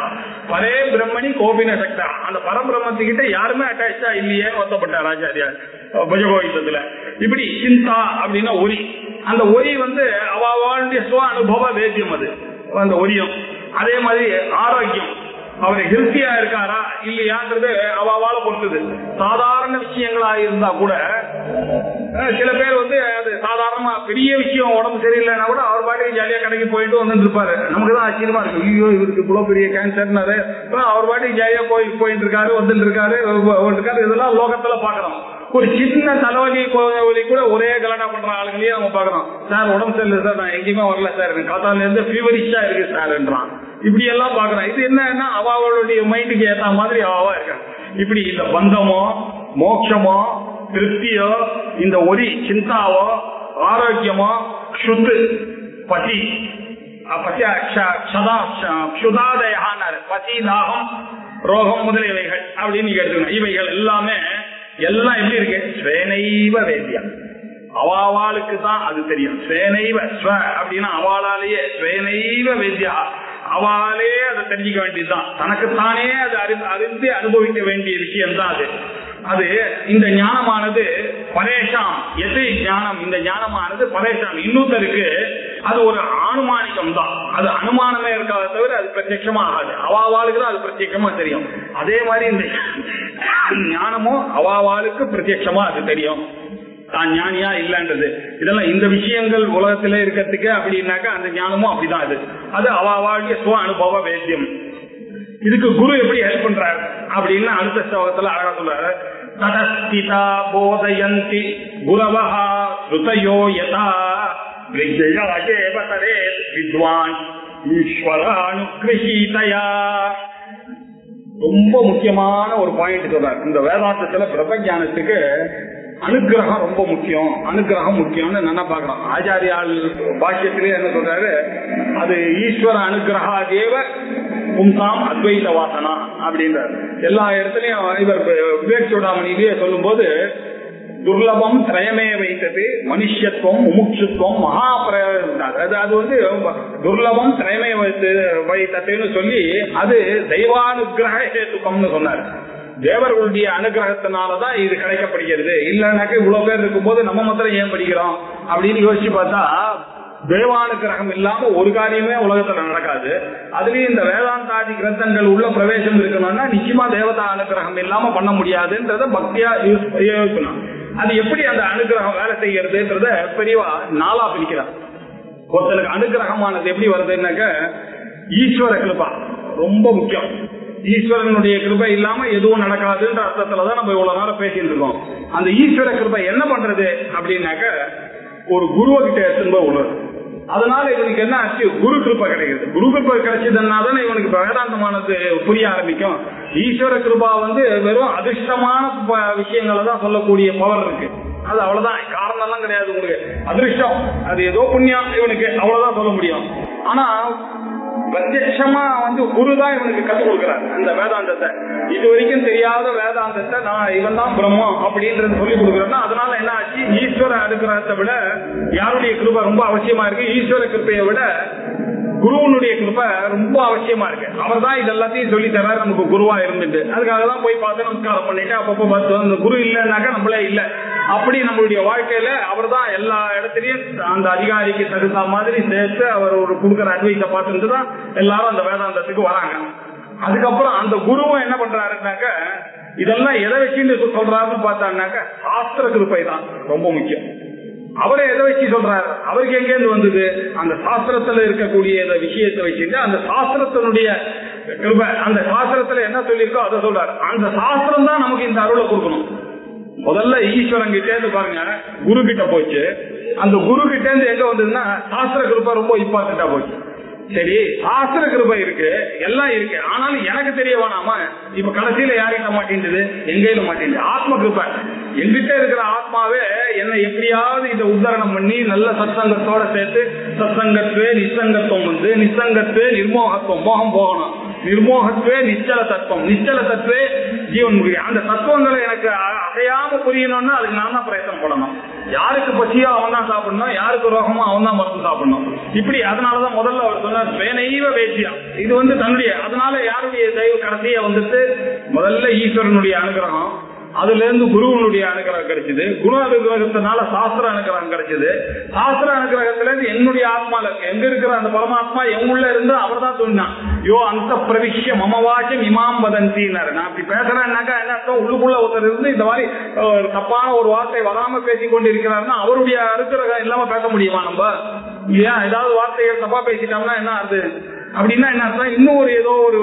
Speaker 2: பரே பிரம்மணி கோபின சக்தா. அந்த பரபிரம்மத்துக்கிட்ட யாருமே அட்டாச்சா இல்லையே வருத்தப்பட்டார் ஆச்சாரியார் பஜகோவிந்தத்துல. இப்படி சிந்தா அப்படின்னா ஒரி. அந்த ஒரி வந்து அவளுடைய சுவ அனுபவ வேத்தியம் அது அந்த ஒரியும். அதே மாதிரி ஆரோக்கியம், அவர் ஹெல்த்தியா இருக்காரா இல்லையான்றது அவளை பொறுத்தது. சாதாரண விஷயங்களா இருந்தா கூட சில பேர் வந்து அது சாதாரணமா பெரிய விஷயம் உடம்பு சரியில்லைன்னா கூட அவர் பாட்டுக்கு ஜாலியா கடைக்கு போயிட்டு வந்துட்டு இருப்பாரு. நமக்குதான் ஆச்சரியமா இருக்கு, ஐயோ இவருக்கு இவ்வளவு பெரிய கேன்சர்னாரு, அவர் பாட்டுக்கு ஜாலியா போயிட்டு இருக்காரு, வந்துட்டு இருக்காரு. இதெல்லாம் லோகத்துல பாக்குறோம். ஒரு சின்ன தலைவலி கூட ஒரே கலாட்டா பண்ற ஆளுங்களையே நம்ம பாக்குறோம். சார் உடம்பு சரியில்லை சார், நான் எங்கேயுமே வரல சார், எனக்கு காத்தால இருந்து ஃபீவரிஷா இருக்கு சார்ன்றான். இப்படி எல்லாம் பாக்குறான். இது என்னன்னா அவளுடைய மைண்டுக்கு ஏத்த மாதிரி அவா இருக்காங்க. இப்படி இந்த பந்தமோ மோட்சமோ திருப்தியோ இந்த ஒரி சிந்தாவோ ஆரோக்கியமோ சுத்து பசி சுதாதயானாரு, பசி தாகம் ரோகம் முதலியவைகள் அப்படின்னு நீங்க எடுத்துக்கணும். இவைகள் எல்லாமே எல்லாம் எப்படி இருக்கு, ஸ்வேனைவ வேத்தியம். அவாளுக்கு தான் அது தெரியும். ஸ்வேனைவ ஸ்வ அப்படின்னா அவளாலேயே, ஸ்வேனைவ வேத்தியா அவளே அதை தெரிஞ்சுக்க வேண்டியதுதான். தனக்குத்தானே அது அறிந்து அனுபவிக்க வேண்டிய விஷயம் தான் அது. அது இந்த ஞானமானது பரேஷாம் எது ஞானம், இந்த ஞானமானது பரேஷாம் இன்னொருத்தருக்கு அது ஒரு ஆனுமானிக்கம் தான். அது அனுமானமே இருக்காத தவிர அது பிரத்யட்சமா ஆகாது. அவாவாளுக்கு தான் அது பிரத்யட்சமா தெரியும். அதே மாதிரி இந்த ஞானமும் அவாவாளுக்கு பிரத்யட்சமா அது தெரியும், தான் ஞானியா இல்லன்றது. இதெல்லாம் இந்த விஷயங்கள் உலகத்திலே இருக்கிறதுக்கு அப்படின்னாக்கா அந்த ஞானமும் அப்படிதான். அது அவாவாளுடைய சுவ அனுபவ வேத்தியம். இதுக்கு குரு எப்படி ஹெல்ப் பண்றாரு அப்படின்னு அடுத்த ஸ்லோகத்துல அழகா சொல்றாரு. ததஸ்திதா போதயந்தி குரவஹ ஸ்ருதயோ யதா வித்வான் ஈஸ்வரானுகிரஹீதயா. ரொம்ப முக்கியமான ஒரு பாயிண்ட் சொல்றார். இந்த வேதாந்தத்துல பிரம்மஞானத்துக்கு அனுகிரகம் ரொம்ப முக்கியம், அனுகிரகம் முக்கியம்னு நல்லா பாக்கலாம். ஆச்சாரியால் பாஷ்யத்திலே என்ன சொல்றாரு, அது ஈஸ்வர அனுகிரகாதேவ பும்சாம் அத்வைத வாசனா அப்படின்றார். எல்லா இடத்துலயும் இவர் விவேக் சூடாமணியிலேயே சொல்லும் போது துர்லபம் திரயமே வைத்தது மனுஷத்துவம் முமுட்சுத்துவம் மகாபிரதார். அது வந்து துர்லபம் திரயமே வைத்ததுன்னு சொல்லி அது தெய்வானுகிரக ஹேதுக்கம்னு சொன்னார். தேவர்களுடைய அனுகிரகத்தினாலதான் இது கிடைக்கப்படுகிறது. இல்லைன்னாக்க இவ்வளவு பேர் இருக்கும் போது நம்ம மாத்திரம் ஏன் படிக்கிறோம் அப்படின்னு யோசிச்சு பார்த்தா தேவானுகிரகம் இல்லாம ஒரு காரியமே உலகத்துல நடக்காது. அதுலயும் இந்த வேதாந்தாதி கிரந்தங்கள் உள்ள பிரவேசம் இருக்கணும்னா நிச்சயமா தேவதா அனுகிரகம் இல்லாம பண்ண முடியாதுன்றத பக்தியா யோசிக்கணும். அது எப்படி அந்த அனுகிரகம் வேலை செய்யறதுன்றத பெரியவா நாளா பிரிக்கிறார். ஒருத்தனுக்கு அனுகிரகமானது எப்படி வருதுன்னாக்க ஈஸ்வர கிருபா ரொம்ப முக்கியம். ஈஸ்வரனுடைய கிருபை இல்லாம எதுவும் நடக்காதுன்ற அர்த்தத்துலதான் நம்ம இவ்வளவு நேரம் பேசிட்டு இருக்கோம். அந்த ஈஸ்வர கிருபை என்ன பண்றது அப்படின்னாக்க ஒரு குருவ கிட்ட எடுத்துன்னு போய் விடுறது. அதனால இவனுக்கு என்ன ஆச்சு, குரு கிருப்பை கிடைக்குது. குரு கிருப்பை கிடைச்சதுன்னா தானே இவனுக்கு வேதாந்தமானது புரிய ஆரம்பிக்கும். ஈஸ்வர கிருபா வந்து வெறும் அதிர்ஷ்டமான விஷயங்களை தான் சொல்லக்கூடிய பவர் இருக்கு. அது அவ்வளவுதான், காரணம் எல்லாம் கிடையாது. உங்களுக்கு அதிர்ஷ்டம், அது ஏதோ புண்ணியம் இவனுக்கு அவ்வளவுதான் சொல்ல முடியும். ஆனா பிரத்யட்சமா வந்து குருதான் இவனுக்கு கற்றுக் கொடுக்கிறார் அந்த வேதாந்தத்தை. இது வரைக்கும் தெரியாத வேதாந்தத்தை நான் இவன் தான் பிரம்மம் அப்படின்றது சொல்லி கொடுக்குறேன்னா அதனால என்ன ஆச்சு, ஈஸ்வர அனுகிரகத்தை விட யாருடைய கிருபை ரொம்ப அவசியமா இருக்கு. ஈஸ்வர கிருப்பையை விட குருவனுடைய கிருப்பை ரொம்ப அவசியமா இருக்கு. அவர் தான் இது எல்லாத்தையும் சொல்லி தர்றாரு நமக்கு குருவா இருந்துட்டு. அதுக்காக தான் போய் பார்த்து நமஸ்காரம் பண்ணிட்டு அப்பப்போ பார்த்து அந்த குரு இல்லைன்னாக்கா நம்மளே இல்லை. அப்படி நம்மளுடைய வாழ்க்கையில அவர் தான் எல்லா இடத்துலயும் அந்த அதிகாரிக்கு தகுந்த மாதிரி சேர்த்து அவர் ஒரு கொடுக்குற அட்வைஸை பார்த்துட்டு தான் எல்லாரும் அந்த வேதாந்தத்துக்கு வராங்க. அதுக்கப்புறம் அந்த குருவும் என்ன பண்றாருன்னாக்க இதெல்லாம் எதை வச்சுன்னு சொல்றாருன்னு பார்த்தாருனாக்க சாஸ்திர கிருப்பை தான் ரொம்ப முக்கியம். அவரை எதை வச்சு சொல்றாரு, அவருக்கு எங்கேருந்து வந்தது, அந்த சாஸ்திரத்துல இருக்கக்கூடிய விஷயத்தை வச்சுட்டு அந்த சாஸ்திரத்தினுடைய கிருபை, அந்த சாஸ்திரத்துல என்ன சொல்லியிருக்கோ அதை சொல்றாரு. அந்த சாஸ்திரம் தான் நமக்கு இந்த அருளை கொடுக்கணும். முதல்ல ஈஸ்வரன் கிட்டே இருந்து பாருங்க குரு கிட்ட போச்சு. அந்த குரு கிட்டே இருந்து எங்க வந்ததுன்னா சாஸ்திர கிருபை ரொம்ப இம்பார்ட்டன்டா போச்சு. சரி, சாஸ்திர கிருபை இருக்கு, எல்லாம் இருக்கு, ஆனாலும் எனக்கு தெரிய வேணாமா? இப்ப கடைசியில யாருக்கிட்ட மாட்டேங்குது, எங்கேயில மாட்டேங்குது, ஆத்ம கிருபை. எங்கிட்ட இருக்கிற ஆத்மாவே என்னை எப்படியாவது இதை உத்தாரணம் பண்ணி நல்ல சத்சங்கத்தோட சேர்த்து சத்சங்கத்துவே நிசங்கத்துவம் வந்து நிசங்கத்துவே நிர்மோகத்துவம், மோகம் போகணும், நிர்மோகத்துவே நிச்சல தத்துவம், நிச்சல தத்துவே ஜீவன் முடியும். அந்த தத்துவங்களை எனக்கு அசையாம புரியணும்னா அதுக்கு நான் தான் பிரயத்தனம் பண்ணணும். யாருக்கு பசியோ அவன் தான் சாப்பிடணும், யாருக்கு ரோகமோ அவன் தான் மருந்து சாப்பிடணும். இப்படி அதனாலதான் முதல்ல அவர் சொன்னார் வேணைவ வேசியா. இது வந்து தன்னுடைய, அதனால யாருடைய தெய்வ கடைசிய வந்துட்டு முதல்ல ஈஸ்வரனுடைய அனுகிரகம், அதுல இருந்து குருவனுடைய அனுகிரகம் கிடைச்சது, குரு அனுகிரகத்தினால சாஸ்திர அனுகிரகம் கிடைச்சது, சாஸ்திர அனுகிரகத்துல இருந்து என்னுடைய ஆத்மால எங்க இருக்கிற அந்த பரமாத்மா எங்குள்ள இருந்து அவர் தான் சொன்னான். யோ அந்த பிரவிஷ்ய மமவாச்சம் இமாம் வதந்தினாரு. நான் அப்படி பேசுறேன்னாக்கா என்ன அர்த்தம், உள்ளுக்குள்ள ஒருத்தர் இருந்து இந்த மாதிரி தப்பான ஒரு வார்த்தை வராம பேசிக்கொண்டு இருக்கிறாருன்னா அவருடைய அனுகிரகம் இல்லாம பேச முடியுமா நம்ம? இல்லையா? ஏதாவது வார்த்தைகள் தப்பா பேசிட்டோம்னா என்ன அது அப்படின்னா என்ன அர்த்தம், இன்னும் ஒரு ஏதோ ஒரு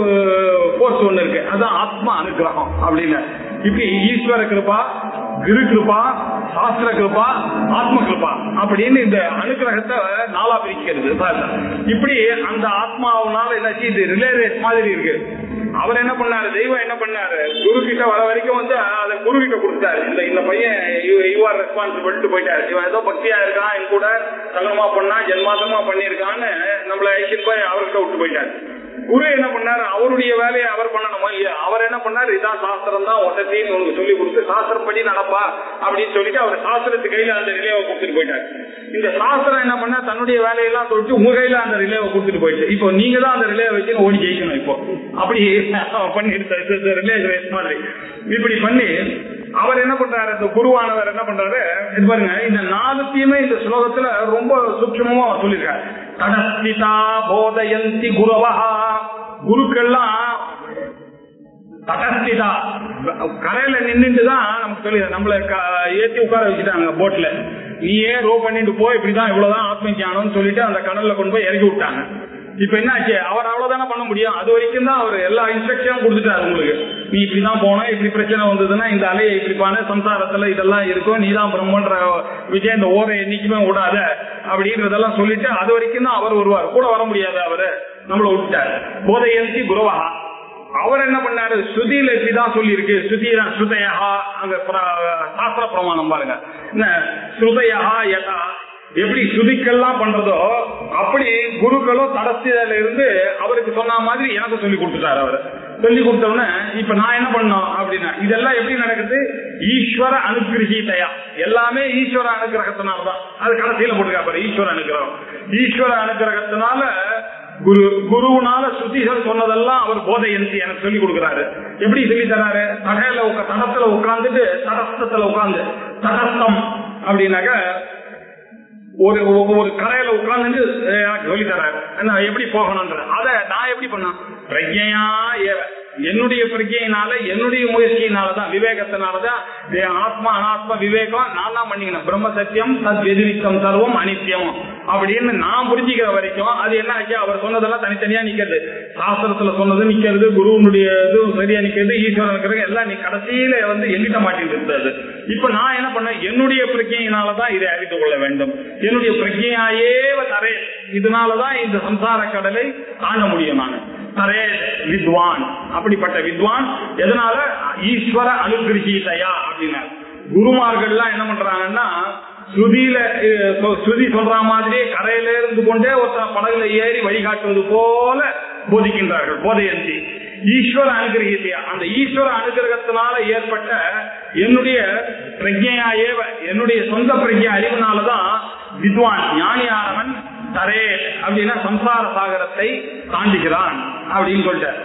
Speaker 2: போர்ஸ் ஒண்ணு இருக்கு, அதுதான் ஆத்மா அனுகிரகம் அப்படின்னு. இப்படி ஈஸ்வர கிருபா, குரு கிருபா, சாஸ்திர கிருபா, ஆத்ம கிருபா அப்படின்னு இந்த அனுகிரகத்தை நாளா பிரிக்கிறது. இப்படி அந்த ஆத்மாவனால என்னாச்சு, இது ரிலே ரேஸ் மாதிரி இருக்கு. அவர் என்ன பண்ணாரு, தெய்வம் என்ன பண்ணாரு, குரு கிட்ட வர வரைக்கும் வந்து அதை குரு கிட்ட கொடுத்தாரு. இந்த பையன் யூ ஆர் ரெஸ்பான்சிபிள் போயிட்டாரு, இவன் ஏதோ பக்தியா இருக்கான், என் கூட சங்கமா பண்ணா ஜென்மாந்தமா பண்ணிருக்கான்னு நம்மள அவர்கிட்ட விட்டு போயிட்டாரு. குரு என்ன பண்ணாரு, அவருடைய வேலையை அவர் பண்ணணுமா இல்லையா? அவர் என்ன பண்ணாரு, இதான் சாஸ்திரம் தான் ஒட்டத்தின்னு உங்களுக்கு சொல்லி கொடுத்து சாஸ்திரம் படி நடப்பா அப்படின்னு சொல்லிட்டு அவர் சாஸ்திரத்து கையில அந்த ரிலேவை கொடுத்துட்டு போயிட்டாரு. இந்த சாஸ்திரம் என்ன பண்ணா தன்னுடைய வேலையெல்லாம் சொல்லிட்டு உங்க கையில அந்த ரிலேவை கொடுத்துட்டு போயிட்டு இப்போ நீங்க தான் அந்த ரிலேவை வச்சு ஓடி ஜெயிக்கணும். இப்போ அப்படி பண்ணிட்டு ரிலே ரேஸ் மாதிரி இப்படி பண்ணி அவர் என்ன பண்றாரு, இந்த குருவானவர் என்ன பண்றாரு, இது பாருங்க இந்த நாலுத்தையுமே இந்த ஸ்லோகத்துல ரொம்ப சூட்சமா சொல்லிருக்காரு. தடஸ்திதா போதயந்தி குருவஹா, குருக்கள்லாம் தடஸ்திதா கரையில நின்றுட்டுதான் நமக்கு சொல்லி நம்மள ஏற்றி உட்கார வச்சுட்டாங்க போட்ல. நீயே ரோ பண்ணிட்டு போய் இப்படிதான் இவ்வளவுதான் ஆத்ம ஞானம்னு சொல்லிட்டு அந்த கடல்ல கொண்டு போய் இறக்கி விட்டாங்க. இப்ப என்ன ஆச்சு, அவர் அவ்வளவுதானே பண்ண முடியும். அது வரைக்கும் தான் அவர் எல்லா இன்ஸ்ட்ரக்ஷனும் கொடுத்துட்டாரு உங்களுக்கு. நீ இப்படிதான் போன, இப்படி பிரச்சனை வந்ததுன்னா இந்த அலையை இப்படிப்பான சம்சாரத்துல இதெல்லாம் இருக்கும், நீதான் பிரம்மன்ற விஜய் இந்த ஓரை என்னைக்குமே விடாத அப்படின்றதெல்லாம் சொல்லிட்டு அது வரைக்கும் தான் அவர் வருவார். கூட வர முடியாது, அவரு நம்மள விட்டார். போதையந்தி குருவா அவர் என்ன பண்ணாரு, ஸ்ருதியில இப்படிதான் சொல்லி இருக்கு, ஸ்ருதிதான் ஸ்ருதயா, அங்க சாஸ்திர பிரமாணம் பாருங்க, ஸ்ருதயா யதா எப்படி ஸ்ருதிக்கெல்லாம் பண்றதோ அப்படி குருக்களோ தடஸ்தில இருந்து அவருக்கு சொன்ன மாதிரி எனக்கு சொல்லி கொடுத்துட்டாரு. அவர் சொல்லி கொடுத்தவன இப்ப நான் என்ன பண்ணோம் அப்படின்னா, இதெல்லாம் எப்படி நடக்குது, ஈஸ்வர அனுகிரகீதையா, எல்லாமே ஈஸ்வர அனுகிரகத்தினால்தான். அது கடைசியில போட்டுக்காரு ஈஸ்வர அனுகிரகம். ஈஸ்வர அனுகிரகத்தினால குருவுனால ஸ்ருதிகள் சொன்னதெல்லாம் அவர் போதையந்தி எனக்கு சொல்லி கொடுக்கிறாரு. எப்படி சொல்லி தராரு, தடத்துல உட்கார்ந்துட்டு தடஸ்தத்துல உட்கார்ந்து, தடஸ்தம் அப்படின்னாக்க ஒரு ஒரு கரையில உட்கார்ந்து எனக்கு சொல்லி தராரு எப்படி போகணும்ன்ற. அதை நான் எப்படி பண்ண, பிரஜையா என்னுடைய பிரஜையினால என்னுடைய முயற்சியினாலதான் விவேகத்தினாலதான் ஆத்மா அனாத்மா விவேகம் நான் தான் பண்ணிக்கணும். பிரம்ம சத்தியம் தத் வெதிரித்தம் சர்வம் அனித்தியம் அப்படின்னு நான் புரிஞ்சுக்கிற வரைக்கும் அது என்ன ஆச்சு, அவர் சொன்னதெல்லாம் தனித்தனியா நிக்கிறது, சாஸ்திரத்துல சொன்னது நிக்கிறது, குருவனுடைய இது சரியா நிக்கிறது, ஈஸ்வரன் இருக்கிறது எல்லாம் நீ கடைசியில எங்கிட்ட மாட்டிட்டு இருந்தது. இப்ப நான் என்ன பண்ண, என்னுடைய பிரஜையினாலதான் இதை அறிந்து கொள்ள வேண்டும், என்னுடைய பிரஜையாயே தரே, இதனாலதான் இந்த சம்சார கடலை தாண்ட முடியும். நான் தரே வித்வான், அப்படிப்பட்ட வித்வான் எதனால, ஈஸ்வர அனுகிரகீதையா அப்படின்னா. குருமார்கள்லாம் என்ன பண்றாங்கன்னா, ஸ்ருதி சொல்ற மாதிரியே கரையில இருந்து கொண்டே ஒருத்தர் படகுல ஏறி வழிகாட்டுவது போல போதிக்கின்றார்கள். போதையந்தி ஈஸ்வர அனுகிரகீதையா, அந்த ஈஸ்வர அனுகிரகத்தினால ஏற்பட்ட என்னுடைய பிரஜையாயே, என்னுடைய சொந்த பிரஜை அறிவுனாலதான் வித்வான் ஞானியானவன் தரே அப்படின்னா சம்சார சாகரத்தை தாண்டுகிறான் அப்படின்னு சொல்லிட்டார்.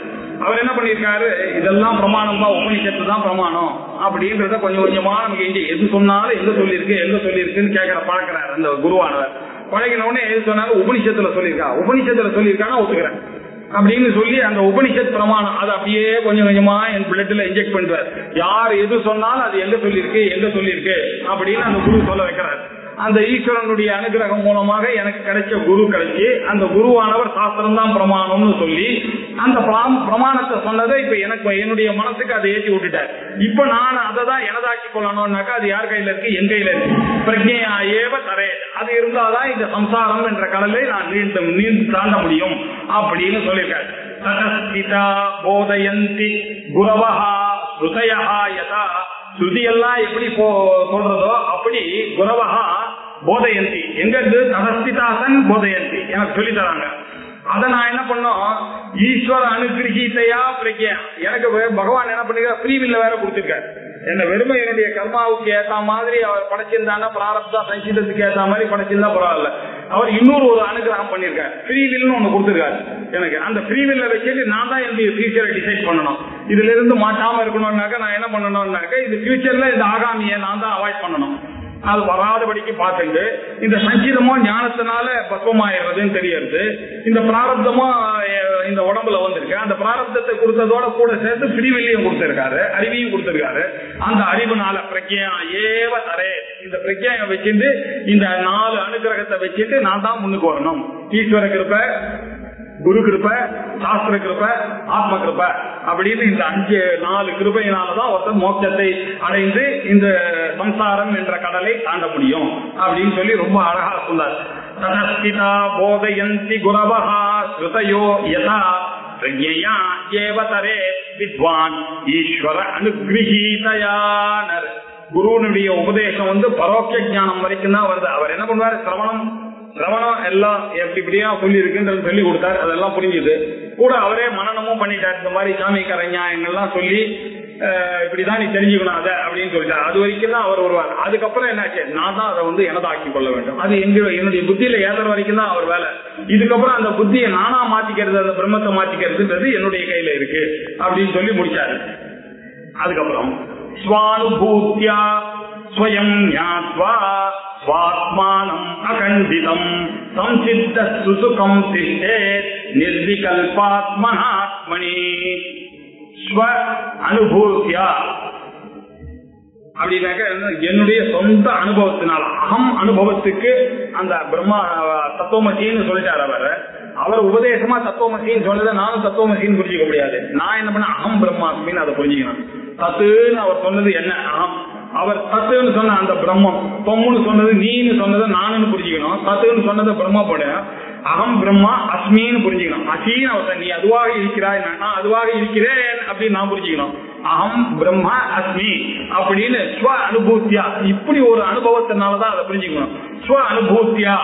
Speaker 2: அவர் என்ன பண்ணிருக்காரு, இதெல்லாம் பிரமாணம் தான், உபனிஷத்து தான் பிரமாணம் அப்படின்றத கொஞ்சம் கொஞ்சமா நமக்கு எது சொன்னாலும் எங்க சொல்லியிருக்குன்னு கேட்கற பழக்கிறார் அந்த குருவானவர். பழகின உடனே எது சொன்னாலும் உபனிஷத்துல சொல்லியிருக்கானா ஒத்துக்கிறேன் அப்படின்னு சொல்லி அந்த உபனிஷத் பிரமாணம் அதை அப்படியே கொஞ்சம் கொஞ்சமா என் பிளட்ல இன்ஜெக்ட் பண்றாரு. யார் எது சொன்னாலும் அது எங்க சொல்லியிருக்கு அப்படின்னு அந்த குரு சொல்ல வைக்கிறார். அந்த ஈஸ்வரனுடைய அனுகிரகம் மூலமாக எனக்கு கிடைச்ச குரு கிடைச்சி, அந்த குருவானவர் சாஸ்திரம் தான் பிரமாணம்னு சொல்லி அந்த பிரமாணத்தை சொன்னதை இப்ப எனக்கு என்னுடைய மனசுக்கு அதை ஏற்றி விட்டுட்டார். இப்ப நான் அதை தான் எனதாக்கி கொள்ளணும்னாக்கா அது யார் கையில இருக்கு, என் கையில இருக்கு. பிரஜையா ஏவ தரே, அது இருந்தாதான் இந்த சம்சாரம் என்ற கடலை நான் நீந்து தாண்ட முடியும் அப்படின்னு சொல்லியிருக்காரு. ததஸ்திதா போதயந்தி குரவஹா ஸ்ருதயா யதா, ஸ்ருதி எல்லாம் எப்படி சொல்றதோ அப்படி குரவஹா போதையந்தி, எங்க இருந்து தடஸ்திதாசன் போதையந்தி எனக்கு சொல்லி தராங்க. அதை நான் என்ன பண்ணோம், ஈஸ்வர அனுகிரகீதையா பிரக்யா, எனக்கு பகவான் என்ன பண்ணிருக்காரு, ஃப்ரீவில்ல வேற கொடுத்திருக்காரு. என்ன வெறுமை என்னுடைய கர்மாவுக்கு ஏத்த மாதிரி அவர் படைச்சிருந்தாங்க, பிராரப்தா சஞ்சீதத்துக்கு ஏத்த மாதிரி படைச்சிருந்தா பரவாயில்ல, அவர் இன்னொரு ஒரு அனுகிரகம் பண்ணிருக்காரு, ஃப்ரீவில்னு ஒண்ணு கொடுத்திருக்காரு எனக்கு. அந்த ஃப்ரீவில்ல வச்சுட்டு நான் தான் என்னுடைய ஃபியூச்சரை டிசைட் பண்ணணும். இதுல இருந்து மாட்டாம இருக்கணும்னாக்க நான் என்ன பண்ணணும்னாக்க, இது ஃபியூச்சர்ல இந்த ஆகாமியை நான் தான் அவாய்ட் பண்ணணும். அது வராதபடிக்கு பார்த்துட்டு இந்த சஞ்சீதமோ ஞானத்தினால பக்குவமாயிடுறதுன்னு தெரியறது, இந்த பிராரப்தமோ இந்த உடம்புல வந்திருக்கு, அந்த பிராரப்தத்தை கொடுத்ததோட கூட சேர்த்து ஃப்ரீவில்லையும் கொடுத்திருக்காரு, அறிவையும் கொடுத்திருக்காரு. அந்த அறிவுனால பிரக்யா ஏவ தரே, இந்த பிரக்யாவை வச்சுட்டு இந்த 4 அனுகிரகத்தை வச்சுட்டு நான் தான் முன்னுக்கு வரணும். ஈஸ்வர கிருபை, குரு கிருபை, சாஸ்திர கிருபை, ஆத்ம கிருபை அப்படின்னு இந்த 4 கிருபையினாலதான் ஒருத்தர் மோட்சத்தை அடைந்து இந்த சம்சாரம் என்ற கடலை தாண்ட முடியும் அப்படின்னு சொல்லி ரொம்ப அழகா சொன்னார். ததஸ்திதா போதயந்தி குரவஹா ஸ்ருதயோ யதா பிரக்ஞயா ஏவ தரே வித்வான் ஈஸ்வர அனுகிரகீதயானர். குருவனுடைய உபதேசம் பரோட்ச ஞானம் வரைக்கும் தான் வருது. அவர் என்ன பண்ணுவாரு, சிரவணம் எல்லாம் எப்படியா சொல்லி இருக்குன்றது சொல்லி கொடுத்தாரு, அதெல்லாம் புரிஞ்சுது. கூட அவரே மனநமும் பண்ணிட்டார், இந்த மாதிரி சாமிக்காரኛ என்னெல்லாம் சொல்லி இப்படிதான் நீ தெரிஞ்சுக்கணும் அதை அப்படின்னு சொல்லிட்டாரு. அது வரைக்கும் தான் அவர் வருவார். அதுக்கப்புறம் என்னாச்சு, நான் தான் அதை எனதாக்கி கொள்ள வேண்டும். அது என்னுடைய புத்தியில ஏதற வரைக்கும் தான் அவர் வேலை. இதுக்கப்புறம் அந்த புத்தியை நானா மாத்திக்கிறது, அந்த பிரம்மத்தை மாத்திக்கிறதுன்றது என்னுடைய கையில இருக்கு அப்படின்னு சொல்லி முடிச்சாரு. அதுக்கப்புறம் ஸ்வானுபூத்யா ஸ்வயம் ஞாத்வா ஸ்வாத்மானம் அகண்டிதம் சம்சித்த சுசுகம் திஷ்டேத் நிர்விகல்பாத்மனாத்மனி. ஸ்வ அனுபூத்யா அப்படின்னாக்க என்னுடைய சொந்த அனுபவத்தினால, அகம் அனுபவத்துக்கு அந்த பிரம்மா தத்துவமசின்னு சொல்லிட்டார் அவர். அவர் உபதேசமா தத்துவமசின்னு சொன்னதை நானும் தத்துவமசின்னு புரிஞ்சிக்க முடியாது. நான் என்ன பண்ண அகம் பிரம்மாஸ்மின்னு அதை புரிஞ்சுக்கணும். தத்துன்னு அவர் சொன்னது என்ன அகம், அவர் தத்துன்னு சொன்ன அந்த பிரம்மம், தொம்முன்னு சொன்னது நீன்னு சொன்னதை நானுன்னு புரிஞ்சுக்கணும். தத்துன்னு சொன்னதை பிரம்மா போட அகம் பிரம்மா அஸ்மின்னு புரிஞ்சுக்கணும். அசின்னு அவர் நீ அதுவாக இருக்கிறாய், நான் அதுவாக இருக்கிறேன் அப்படின்னு நான் புரிஞ்சுக்கணும். அகம் பிரம்மா அஸ்மி அப்படின்னு ஸ்வ அனுபூத்தியா, இப்படி ஒரு அனுபவத்தினாலதான் அதை புரிஞ்சுக்கணும். ஸ்வ அனுபூத்தியா,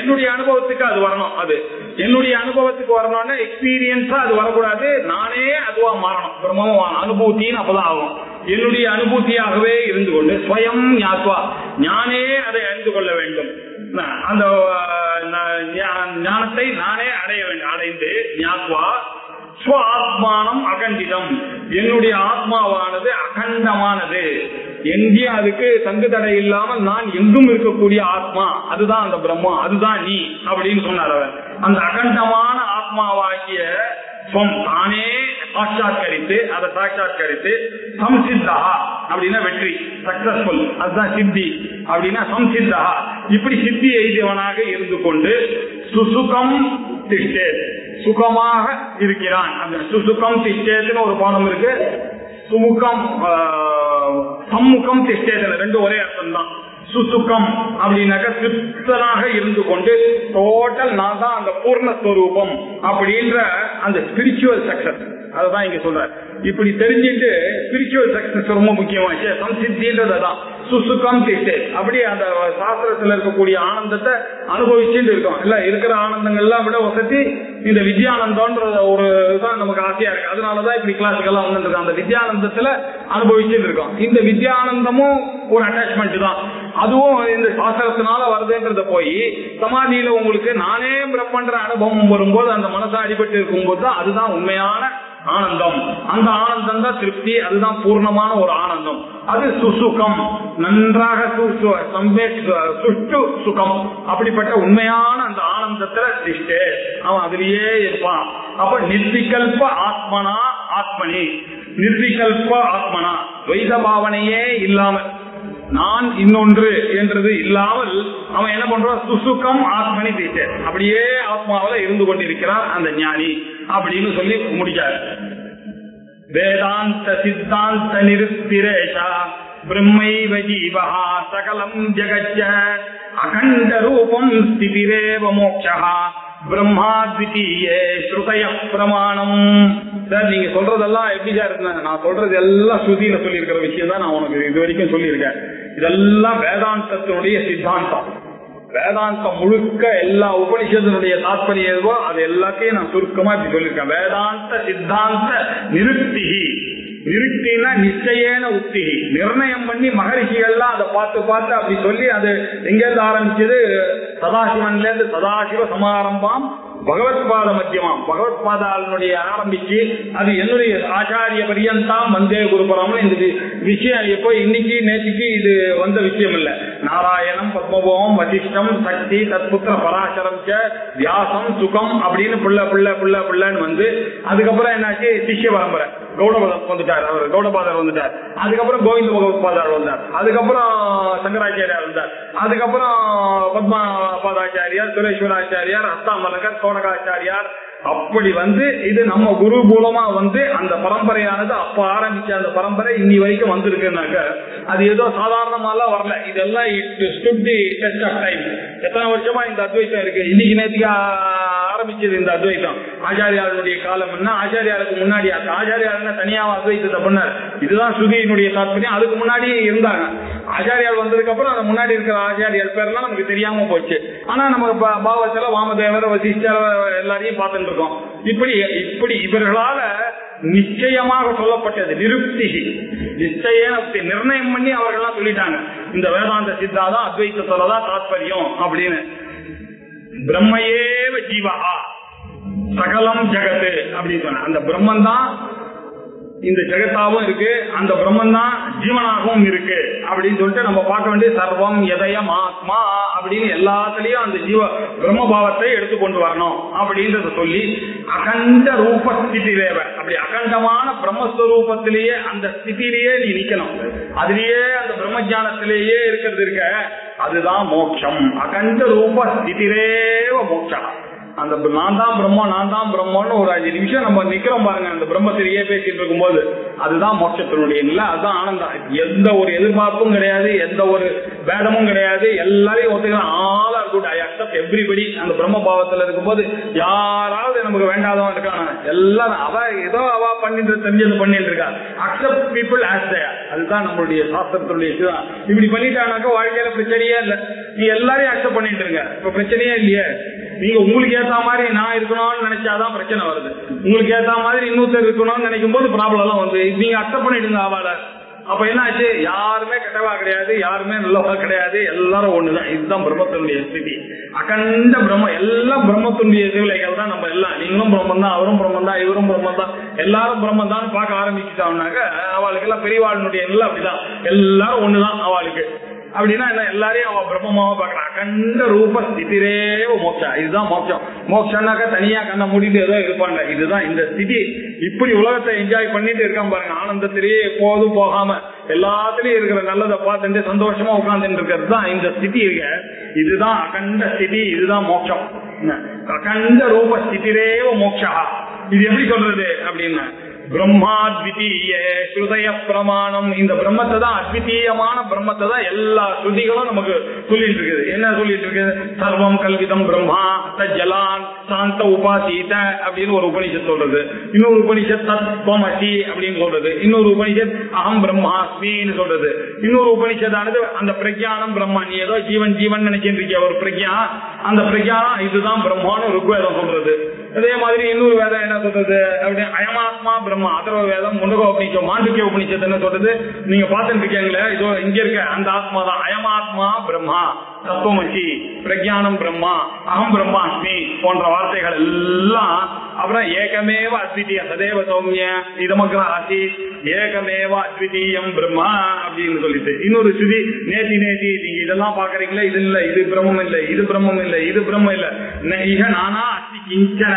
Speaker 2: என்னுடைய அனுபவத்துக்கு அது வரணும். அது என்னுடைய அனுபவத்துக்கு வரணும்னா எக்ஸ்பீரியன்ஸா அது வரக்கூடாது, நானே அதுவா மாறணும். பிரம்மமா அனுபூத்தின்னு அப்பதான் ஆகும். என்னுடைய அனுபூத்தியாகவே இருந்து கொண்டு ஸ்வயம் ஞாத்வா, ஞானே அதை அறிந்து கொள்ள வேண்டும். அந்த ஞானத்தை நானே அடைய வேண்டும். அடைந்து ஞாத்வா ஸ்வ ஆத்மானம் அகண்டிதம், என்னுடைய ஆத்மாவானது அகண்டமானது, எங்கேயும் அதுக்கு தங்கு தடை இல்லாமல் நான் எங்கும் இருக்கக்கூடிய ஆத்மா, அதுதான் அந்த பிரம்மா, அதுதான் நீ அப்படின்னு சொன்னார் அவர். அந்த அகண்டமான ஆத்மாவாகிய தானே சாட்சாத்கரித்து, அதை சாட்சாத்கரித்து சம்சித்தா அப்படின்னா வெற்றி, சக்சஸ்ஃபுல், அதுதான் சித்தி அப்படின்னா சம்சித்தா, இப்படி சித்தி எய்தவனாக இருந்து கொண்டு சுசுகம் திஷ்டேத், சுகமாக இருக்கிறான். அந்த சுசுகம் திஷ்டேத்னு ஒரு பாடம் இருக்கு, சுமுகம் சம்முகம் திஷ்டேத்னு ரெண்டு ஒரே அர்த்தம் தான். சுசுகம் அப்படின்னாக்க திருப்தனாக இருந்து கொண்டு டோட்டல் நான் தான் அந்த பூர்ணஸ்வரூபம் அப்படின்ற அந்த ஸ்பிரிச்சுவல் சக்சஸ், அதுதான் இங்க சொல்ற. இப்படி தெரிஞ்சுட்டு ஸ்பிரிச்சுவல் சக்சஸ் ரொம்ப முக்கியமாச்சு. சம்சித்தின்றதான் சுசுகம் திட்டு, அப்படி அந்த சாஸ்திரத்துல இருக்கக்கூடிய ஆனந்தத்தை அனுபவிச்சுட்டு இருக்கோம். இல்ல இருக்கிற ஆனந்தங்கள்லாம் விட வசதி இந்த வித்யானந்தம்ன்ற ஒரு இதுதான் நமக்கு ஆசையா இருக்கு. அதனாலதான் இப்படி கிளாஸுக்கெல்லாம் வந்துட்டு இருக்கோம். அந்த வித்யானந்தத்துல அனுபவிச்சுட்டு இருக்கோம். இந்த வித்யானந்தமும் ஒரு அட்டாச்மெண்ட் தான், அதுவும் இந்த சாஸ்திரத்தினால வருதுன்றத போய் சமாதியில உங்களுக்கு நானே பிரம்மன்ற அனுபவம் வரும்போது அந்த மனசை அடிபட்டு இருக்கும்போது தான் அதுதான் உண்மையான ஆனந்தம். அந்த ஆனந்தம் தான் திருப்தி, அதுதான் பூர்ணமான ஒரு ஆனந்தம். அது சுசுகம், நன்றாக சுஷ்டு சுகம், அப்படிப்பட்ட உண்மையான அந்த ஆனந்தத்துல திஷ்டே, அவன் அதுலயே இருப்பான். அப்ப நிர்விகல்ப ஆத்மனா ஆத்மனி, நிர்விகல்ப ஆத்மனா, துவைத பாவனையே இல்லாமல், நான் இன்னொன்று என்றது இல்லாமல் அவன் என்ன பண்றான், சுசுகம் ஆத்மனி திஷ்டே, அப்படியே ஆத்மாவில இருந்து கொண்டிருக்கிறான் அந்த ஞானி அப்படின்னு சொல்லி முடிச்சார். வேதாந்த சித்தாந்த நிருத்திரேஷா பிரம்மைவ ஜீவஹா சகலம் ஜகச்ச அகண்ட ரூபம் ஸ்திதிரேவ மோக்ஷஹ பிரம்மா த்விதீயே ஸ்ருதய பிரமாணம். சார் நீங்க சொல்றதெல்லாம் எப்படி சார் இருந்தேன், நான் சொல்றது எல்லாம் ஸ்ருதியில சொல்லி இருக்கிற விஷயம் தான் நான் உனக்கு இது வரைக்கும் சொல்லியிருக்கேன். இதெல்லாம் வேதாந்தத்தினுடைய சித்தாந்தம். வேதாந்தம் முழுக்க எல்லா உபனிஷத்தினுடைய தாத்பரியம் எதுவோ அது எல்லாத்தையும் நான் சுருக்கமா இப்படி சொல்லியிருக்கேன். வேதாந்த சித்தாந்த நிருப்தி, நிருப்தினா நிச்சயேன உக்தி, நிர்ணயம் பண்ணி மகரிஷிகள்லாம் அதை பார்த்து பார்த்து அப்படி சொல்லி அது எங்கேருந்து ஆரம்பிச்சது, சதாசிவன்ல இருந்து சதாசிவ சமாரம்பம் பகவத்பாத மத்தியமாம், பகவத்பாதாளுடைய ஆரம்பிச்சு அது என்னுடைய ஆச்சாரிய பரியந்தாம் வந்தே குருபுரம்னு இந்த விஷயம் எப்போ இன்னைக்கு நேற்றுக்கு இது வந்த விஷயம் இல்ல. நாராயணம் பத்மபோகம் வசிஷ்டம் சக்தி தத்புத்திர பராசரம் வியாசம் சுகம் அப்படின்னு புள்ள புள்ள புள்ள புள்ளன்னு வந்து அதுக்கப்புறம் என்னாச்சு சிஷ்ய பரம்பரை, கௌடபதம் வந்துட்டார், அவர் கௌடபாதர் வந்துட்டார், அதுக்கப்புறம் கோவிந்த பகவத்பாதார் வந்தார், அதுக்கப்புறம் சங்கராச்சாரியார் வந்தார், அதுக்கப்புறம் பத்மபாதாச்சாரியார், சுரேஸ்வராச்சாரியார், ஹஸ்தாமலகர், சோனகாச்சாரியார், அப்படி வந்து இது நம்ம குரு மூலமா வந்து அந்த பரம்பரையானது அப்ப ஆரம்பிச்ச அந்த பரம்பரை இன்னி வரைக்கும் வந்திருக்குனாக்க அது ஏதோ சாதாரணமாலாம் வரல. இதெல்லாம் it stood the test of time. எத்தனை வருஷமா இந்த அத்வைத்தம் இருக்கு, இன்னைக்கு நேற்றுக்கு ஆரம்பிச்சது இந்த அத்வைத்தம். ஆச்சாரியாருடைய காலம் என்ன, ஆச்சாரியாருக்கு முன்னாடி ஆச்சாரியார் தனியாக அத்வைத்தத்தை பண்ணார், இதுதான் ஸ்ருதியினுடைய தாத்பரியம். அதுக்கு முன்னாடி இருந்தாங்க, ஆச்சாரியார் வந்ததுக்கு அப்புறம் அந்த முன்னாடி இருக்கிற ஆச்சாரியார் பேர்லாம் நமக்கு தெரியாம போச்சு. ஆனா நம்ம பாவத்துல வாமதேவர் வசிஷ்டர் எல்லாரையும் பார்த்துட்டு இருக்கோம். இப்படி இப்படி இவர்களால நிச்சயமாக சொல்லப்பட்டது நிருப்தி, நிச்சய நிர்ணயம் பண்ணி அவர்கள்லாம் சொல்லிட்டாங்க இந்த வேதாந்த சித்தாதான் அத்வைத்தத்துலதான் தாத்பரியம் அப்படின்னு. பிரம்மையேவ ஜீவஹா சகலம் ஜகத்து அப்படின்னு சொன்ன அந்த பிரம்மன் தான் இந்த ஜெகத்தாவும் இருக்கு, அந்த பிரம்மன் தான் ஜீவனாகவும் இருக்கு அப்படின்னு சொல்லிட்டு நம்ம பார்க்க வேண்டிய சர்வம் எதயம் ஆத்மா அப்படின்னு எல்லாத்துலயும் அந்த ஜீவ பிரம்மபாவத்தை எடுத்துக்கொண்டு வரணும் அப்படின்றத சொல்லி அகண்ட ரூப ஸ்திதி தேவை. அப்படி அகண்டமான பிரம்மஸ்வரூபத்திலேயே அந்த ஸ்திதியிலேயே நீ நிக்கணும், அதுலயே அந்த பிரம்மஜானத்திலேயே இருக்கிறது இருக்க, அதுதான் மோட்சம். அகண்ட ரூப ஸ்திதிரேவ மோட்சம், அந்த நான் தான் பிரம்மம் நான் தான் பிரம்மன்னு ஒரு 5 நிமிஷம் நம்ம நிக்கிறோம் பாருங்க, அந்த பிரம்மத்திலேயே பேசிட்டு இருக்கும் போது அதுதான் மோட்சத்தினுடைய நிலை, அதுதான் ஆனந்தம். எந்த ஒரு எதிர்பார்ப்பும் கிடையாது, எந்த ஒரு பேதமும் கிடையாது, எல்லாரையும் ஒத்துக்கலாம். All are good, I accept everybody. அந்த பிரம்ம பாவத்துல இருக்கும்போது யாராவது நமக்கு வேண்டாதவன் இருக்கான, எல்லாரும் அவ ஏதோ அவ பண்ணிட்டு தெரிஞ்சது பண்ணிட்டு இருக்கா. Accept people as they are. அதுதான் நம்மளுடைய சாஸ்திரத்தினுடைய இதுதான். இப்படி பண்ணிட்டானாக்கா வாழ்க்கையில பிரச்சனையே இல்லை. நீங்க எல்லாரையும் அக்செப்ட் பண்ணிட்டு இருங்க, இப்ப பிரச்சனையே இல்லையே. நீங்க உங்களுக்கு ஏத்த மாதிரி நான் இருக்கணும்னு நினைச்சாதான் பிரச்சனை வருது. உங்களுக்கு ஏத்த மாதிரி இன்னொருத்தர் இருக்கணும்னு நினைக்கும் போது ப்ராப்ளம் எல்லாம் வந்து நீங்க அக்செப்ட் பண்ணிடுங்க அவளை. அப்ப என்ன ஆச்சு? யாருமே கெட்டவா கிடையாது, யாருமே நல்லவா கிடையாது, எல்லாரும் ஒண்ணுதான். இதுதான் பிரம்மத்தினுடைய ஸ்திதி. அகண்ட பிரம்ம, எல்லாம் பிரம்மத்தினுடைய சிவலைகள் தான். நம்ம எல்லாம் நீங்களும் பிரம்மன் தான், அவரும் பிரம்மன் தான், இவரும் பிரம்மன் தான், எல்லாரும் பிரம்மன் தான் பார்க்க ஆரம்பிச்சுட்டாங்கனாக்க அவளுக்கு எல்லாம் பெரியவாளுடைய நிலை அப்படிதான். எல்லாரும் ஒண்ணுதான் அவளுக்கு. அப்படின்னா என்ன? எல்லாரையும் அவ பிரம்மமாவ பாக்குறான். அகண்ட ரூப ஸ்திதிரேவ மோட்சா. இதுதான் மோட்சம். மோட்சம்னாக்கா தனியா கண்ணை மூடிட்டு ஏதோ இருப்பாங்க. இதுதான் இந்த ஸ்திதி. இப்படி உலகத்தை என்ஜாய் பண்ணிட்டு இருக்கான் பாருங்க, ஆனந்தத்திலேயே எப்போதும் போகாம எல்லாத்திலயும் இருக்கிற நல்லதை பார்த்துட்டு சந்தோஷமா உட்கார்ந்துட்டு இருக்கிறது தான் இந்த ஸ்திதி இருக்கு. இதுதான் அகண்ட ஸ்திதி, இதுதான் மோட்சம். அகண்ட ரூப ஸ்திதிரேவ மோட்சா. இது எப்படி சொல்றது அப்படின்னா, பிரம்மாத்விதீய ஸ்ருதய பிரமாணம். இந்த பிரம்மத்தை தான், அத்விதீயமான பிரம்மத்தை தான் எல்லா ஸ்ருதிகளும் நமக்கு சொல்லிட்டு இருக்குது. என்ன சொல்லிட்டு இருக்குது? சர்வம் கல்விதம் பிரம்மா தஜ்ஜலான் சாந்த உபாசீத அப்படின்னு ஒரு உபனிஷத் சொல்றது. இன்னொரு உபனிஷத் தத்வமசி அப்படின்னு சொல்றது. இன்னொரு உபனிஷத் அகம் பிரம்மாஸ்மின்னு சொல்றது. இன்னொரு உபனிஷத்தானது அந்த பிரக்ஞானம் பிரம்மா. நீ ஏதோ ஜீவன் ஜீவன் நினைச்சிட்டு இருக்கிய ஒரு பிரக்ஞா, அந்த பிரக்ஞானம் இதுதான் பிரம்மான்னு ருக்வேதம் சொல்றது. அதே மாதிரி இன்னொரு வேதம் என்ன சொல்றது அப்படின்னு அயமாத்மா பிரம்மா அதர்வ வேதம். முண்டக உபனிஷம் மாண்டூக்கிய உபனிஷத்து என்ன சொல்றது? நீங்க பார்த்துட்டு இருக்கீங்களே, இதோ இங்க இருக்க அந்த ஆத்மா தான் அயமாத்மா பிரம்மா, தத்துவமசி, பிரக்ஞானம் பிரம்மா, அகம் பிரம்மாஸ்மி போன்ற வார்த்தைகள் எல்லாம். அப்புறம் ஏகமேவ அத்விதீய சதேவ சௌமிய இதமக்ராசி ஏகமேவ அத்விதீயம் பிரம்மா அப்படின்னு சொல்லிட்டு இன்னொரு ஸ்ருதி நேத்தி நேத்தி நீங்க இதெல்லாம் பாக்குறீங்களா, இது இல்ல, இது பிரம்மம் இல்லை, இது பிரம்மம் இல்லை, இது பிரம்மம் இல்ல, இக நானா அஸ்தி கிஞ்சன.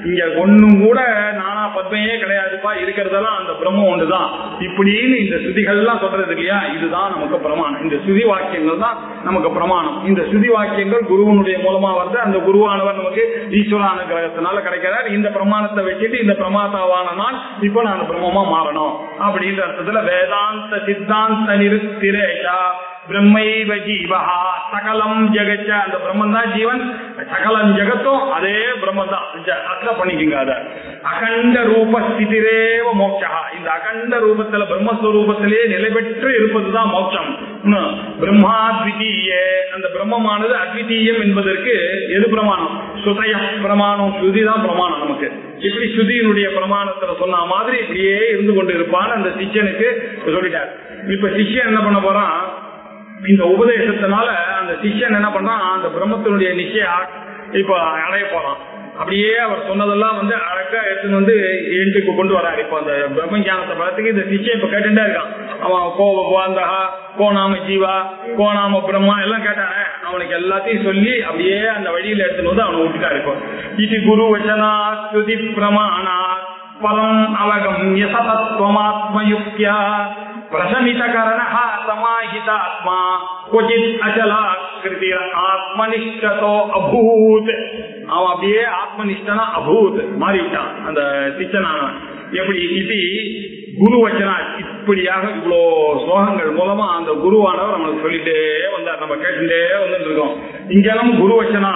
Speaker 2: இங்க ஒண்ணும் கூட நானா பத்மையே கிடையாதுப்பா, இருக்கிறதெல்லாம் அந்த பிரம்மம் ஒண்ணுதான் இப்படின்னு இந்த ஸ்ருதிகள்லாம் சொல்றது இல்லையா. இதுதான் நமக்கு பிரமாணம். இந்த ஸ்ருதி வாக்கியங்கள் தான் நமக்கு பிரமாணம். இந்த ஸ்ருதி வாக்கியங்கள் குருவனுடைய மூலமா வருது. அந்த குருவானவர் நமக்கு ஈஸ்வரான கிரகத்தினால கிடைக்கிறார். இந்த பிரமாணத்தை வச்சுட்டு இந்த பிரமாதாவான நான் இப்ப நான் பிரம்மமா மாறணும் அப்படின்ற அர்த்தத்துல வேதாந்த சித்தாந்த நிருத்திரேஷா பிரம்மைவ ஜீவஹா சகலம் ஜெகச்ச. அந்த பிரம்மன் தான் ஜீவன், சகலம் ஜெகத்தும் அதே பிரம்மன் தான். அர்த்தம் பண்ணிக்கங்க. அத அகண்ட ரூப ஸ்திதிரேவ மோட்சா. இந்த அகண்ட ரூபத்துல பிரம்மஸ்வரூபத்திலே நிலை பெற்று இருப்பதுதான் மோட்சம். பிரம்மாத்விதீய, அந்த பிரம்மமானது அத்விதீயம் என்பதற்கு எது பிரமாணம்? சுதய பிரமாணம். ஸ்ருதி தான் பிரமாணம் நமக்கு. இப்படி ஸ்ருதியினுடைய பிரமாணத்துல சொன்ன மாதிரி இப்படியே இருந்து கொண்டு இருப்பான்னு அந்த சிஷ்யனுக்கு சொல்லிட்டார். இப்ப சிஷ்யன் என்ன பண்ண போறான்? இந்த உபதேசத்தினால அந்த சிஷ்யன் என்ன பண்றான்? அந்த பிரம்மத்தினுடைய நிச்சயம் இப்ப அடைய போறான். அப்படியே அவர் சொன்னதெல்லாம் அழகா எடுத்துன்னு என்கிட்ட கொண்டு வராரு. இப்ப அந்த பிரம்ம ஞானத்தை பலத்துக்கு இந்த சிஷ்யன் இப்ப கேட்டுட்டே இருக்கான். அவன் கோவந்தகா, கோநாம ஜீவா, கோநாம பிரம்மா எல்லாம் கேட்டானே, அவனுக்கு எல்லாத்தையும் சொல்லி அப்படியே அந்த வழியில எடுத்துன்னு அவனை விட்டுட்டாரு. இப்போ இது குரு வச்சனா ஸ்ருதி பிரமாணா பரம் அவகம் யசதத்வமாத்மயுக்த்யா பிரசமிதகரணஹ சமாஹிதாத்மா क्वचित अचलाकृति आत्मनिष्ठतो अभूत. அவன் அப்படியே ஆத்மனிஷ்டனா அபூத் மாறிவிட்டான் அந்த சிச்சனானவன். எப்படி இது குரு வச்சனா இப்படியாக இவ்வளோ ஸ்லோகங்கள் மூலமா அந்த குருவானவர் நம்மளுக்கு சொல்லிட்டே வந்தார். நம்ம கேட்டுட்டே வந்துட்டு இருக்கோம். இங்கெல்லாம் குரு வச்சனா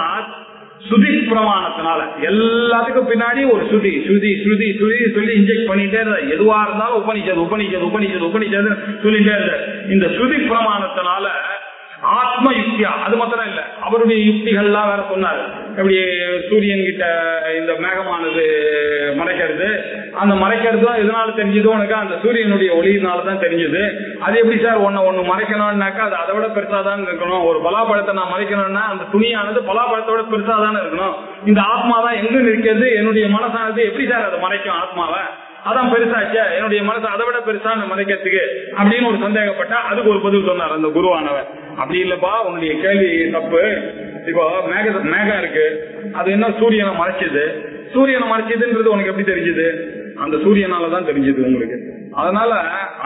Speaker 2: சுதி பிரமாணத்தினால எல்லாத்துக்கும் பின்னாடி ஒரு சுதி சுதி சுதி சுதி சொல்லி இன்ஜெக்ட் பண்ணிட்டே இருந்தா. எதுவா இருந்தாலும் உபனிஷது உபனிஷது உபனிஷது உபனிஷது சொல்லிட்டே இருந்தார். இந்த சுதி பிரமாணத்தினால ஆத்ம யுக்தியா அது மாத்திரம் இல்ல, அவருடைய யுக்திகள்லாம் வேற சொன்னார். எப்படி சூரியன் கிட்ட இந்த மேகமானது மறைக்கிறது, அந்த மறைக்கிறது எதனால தெரிஞ்சது உனக்கு? அந்த சூரியனுடைய ஒளியினாலதான் தெரிஞ்சது. அது எப்படி சார் ஒன்னு மறைக்கணும்னாக்கா அது அதை விட பெருசாதான் இருக்கணும். ஒரு பலாப்பழத்தை நான் மறைக்கணும்னா அந்த துணியானது பலாப்பழத்தோட பெருசாதானே இருக்கணும். இந்த ஆத்மா தான் எங்க நிற்கிறது? என்னுடைய மனசானது எப்படி சார் அதை மறைக்கும்? ஆத்மாவை அதான் பெருசாச்சே, என்னுடைய மனசு அதை விட பெருசா மறைக்கிறதுக்கு அப்படின்னு ஒரு சந்தேகப்பட்டா அதுக்கு ஒரு பதில் சொன்னார் அந்த குருவானவர். அப்படி இல்லப்பா, உன்னுடைய கேள்வி தப்பு. இப்போ மேகம் இருக்கு, அது என்ன சூரியனை மறைச்சது? சூரியனை மறைச்சதுன்றது உனக்கு எப்படி தெரிஞ்சது? அந்த சூரியனாலதான் தெரிஞ்சது உங்களுக்கு. அதனால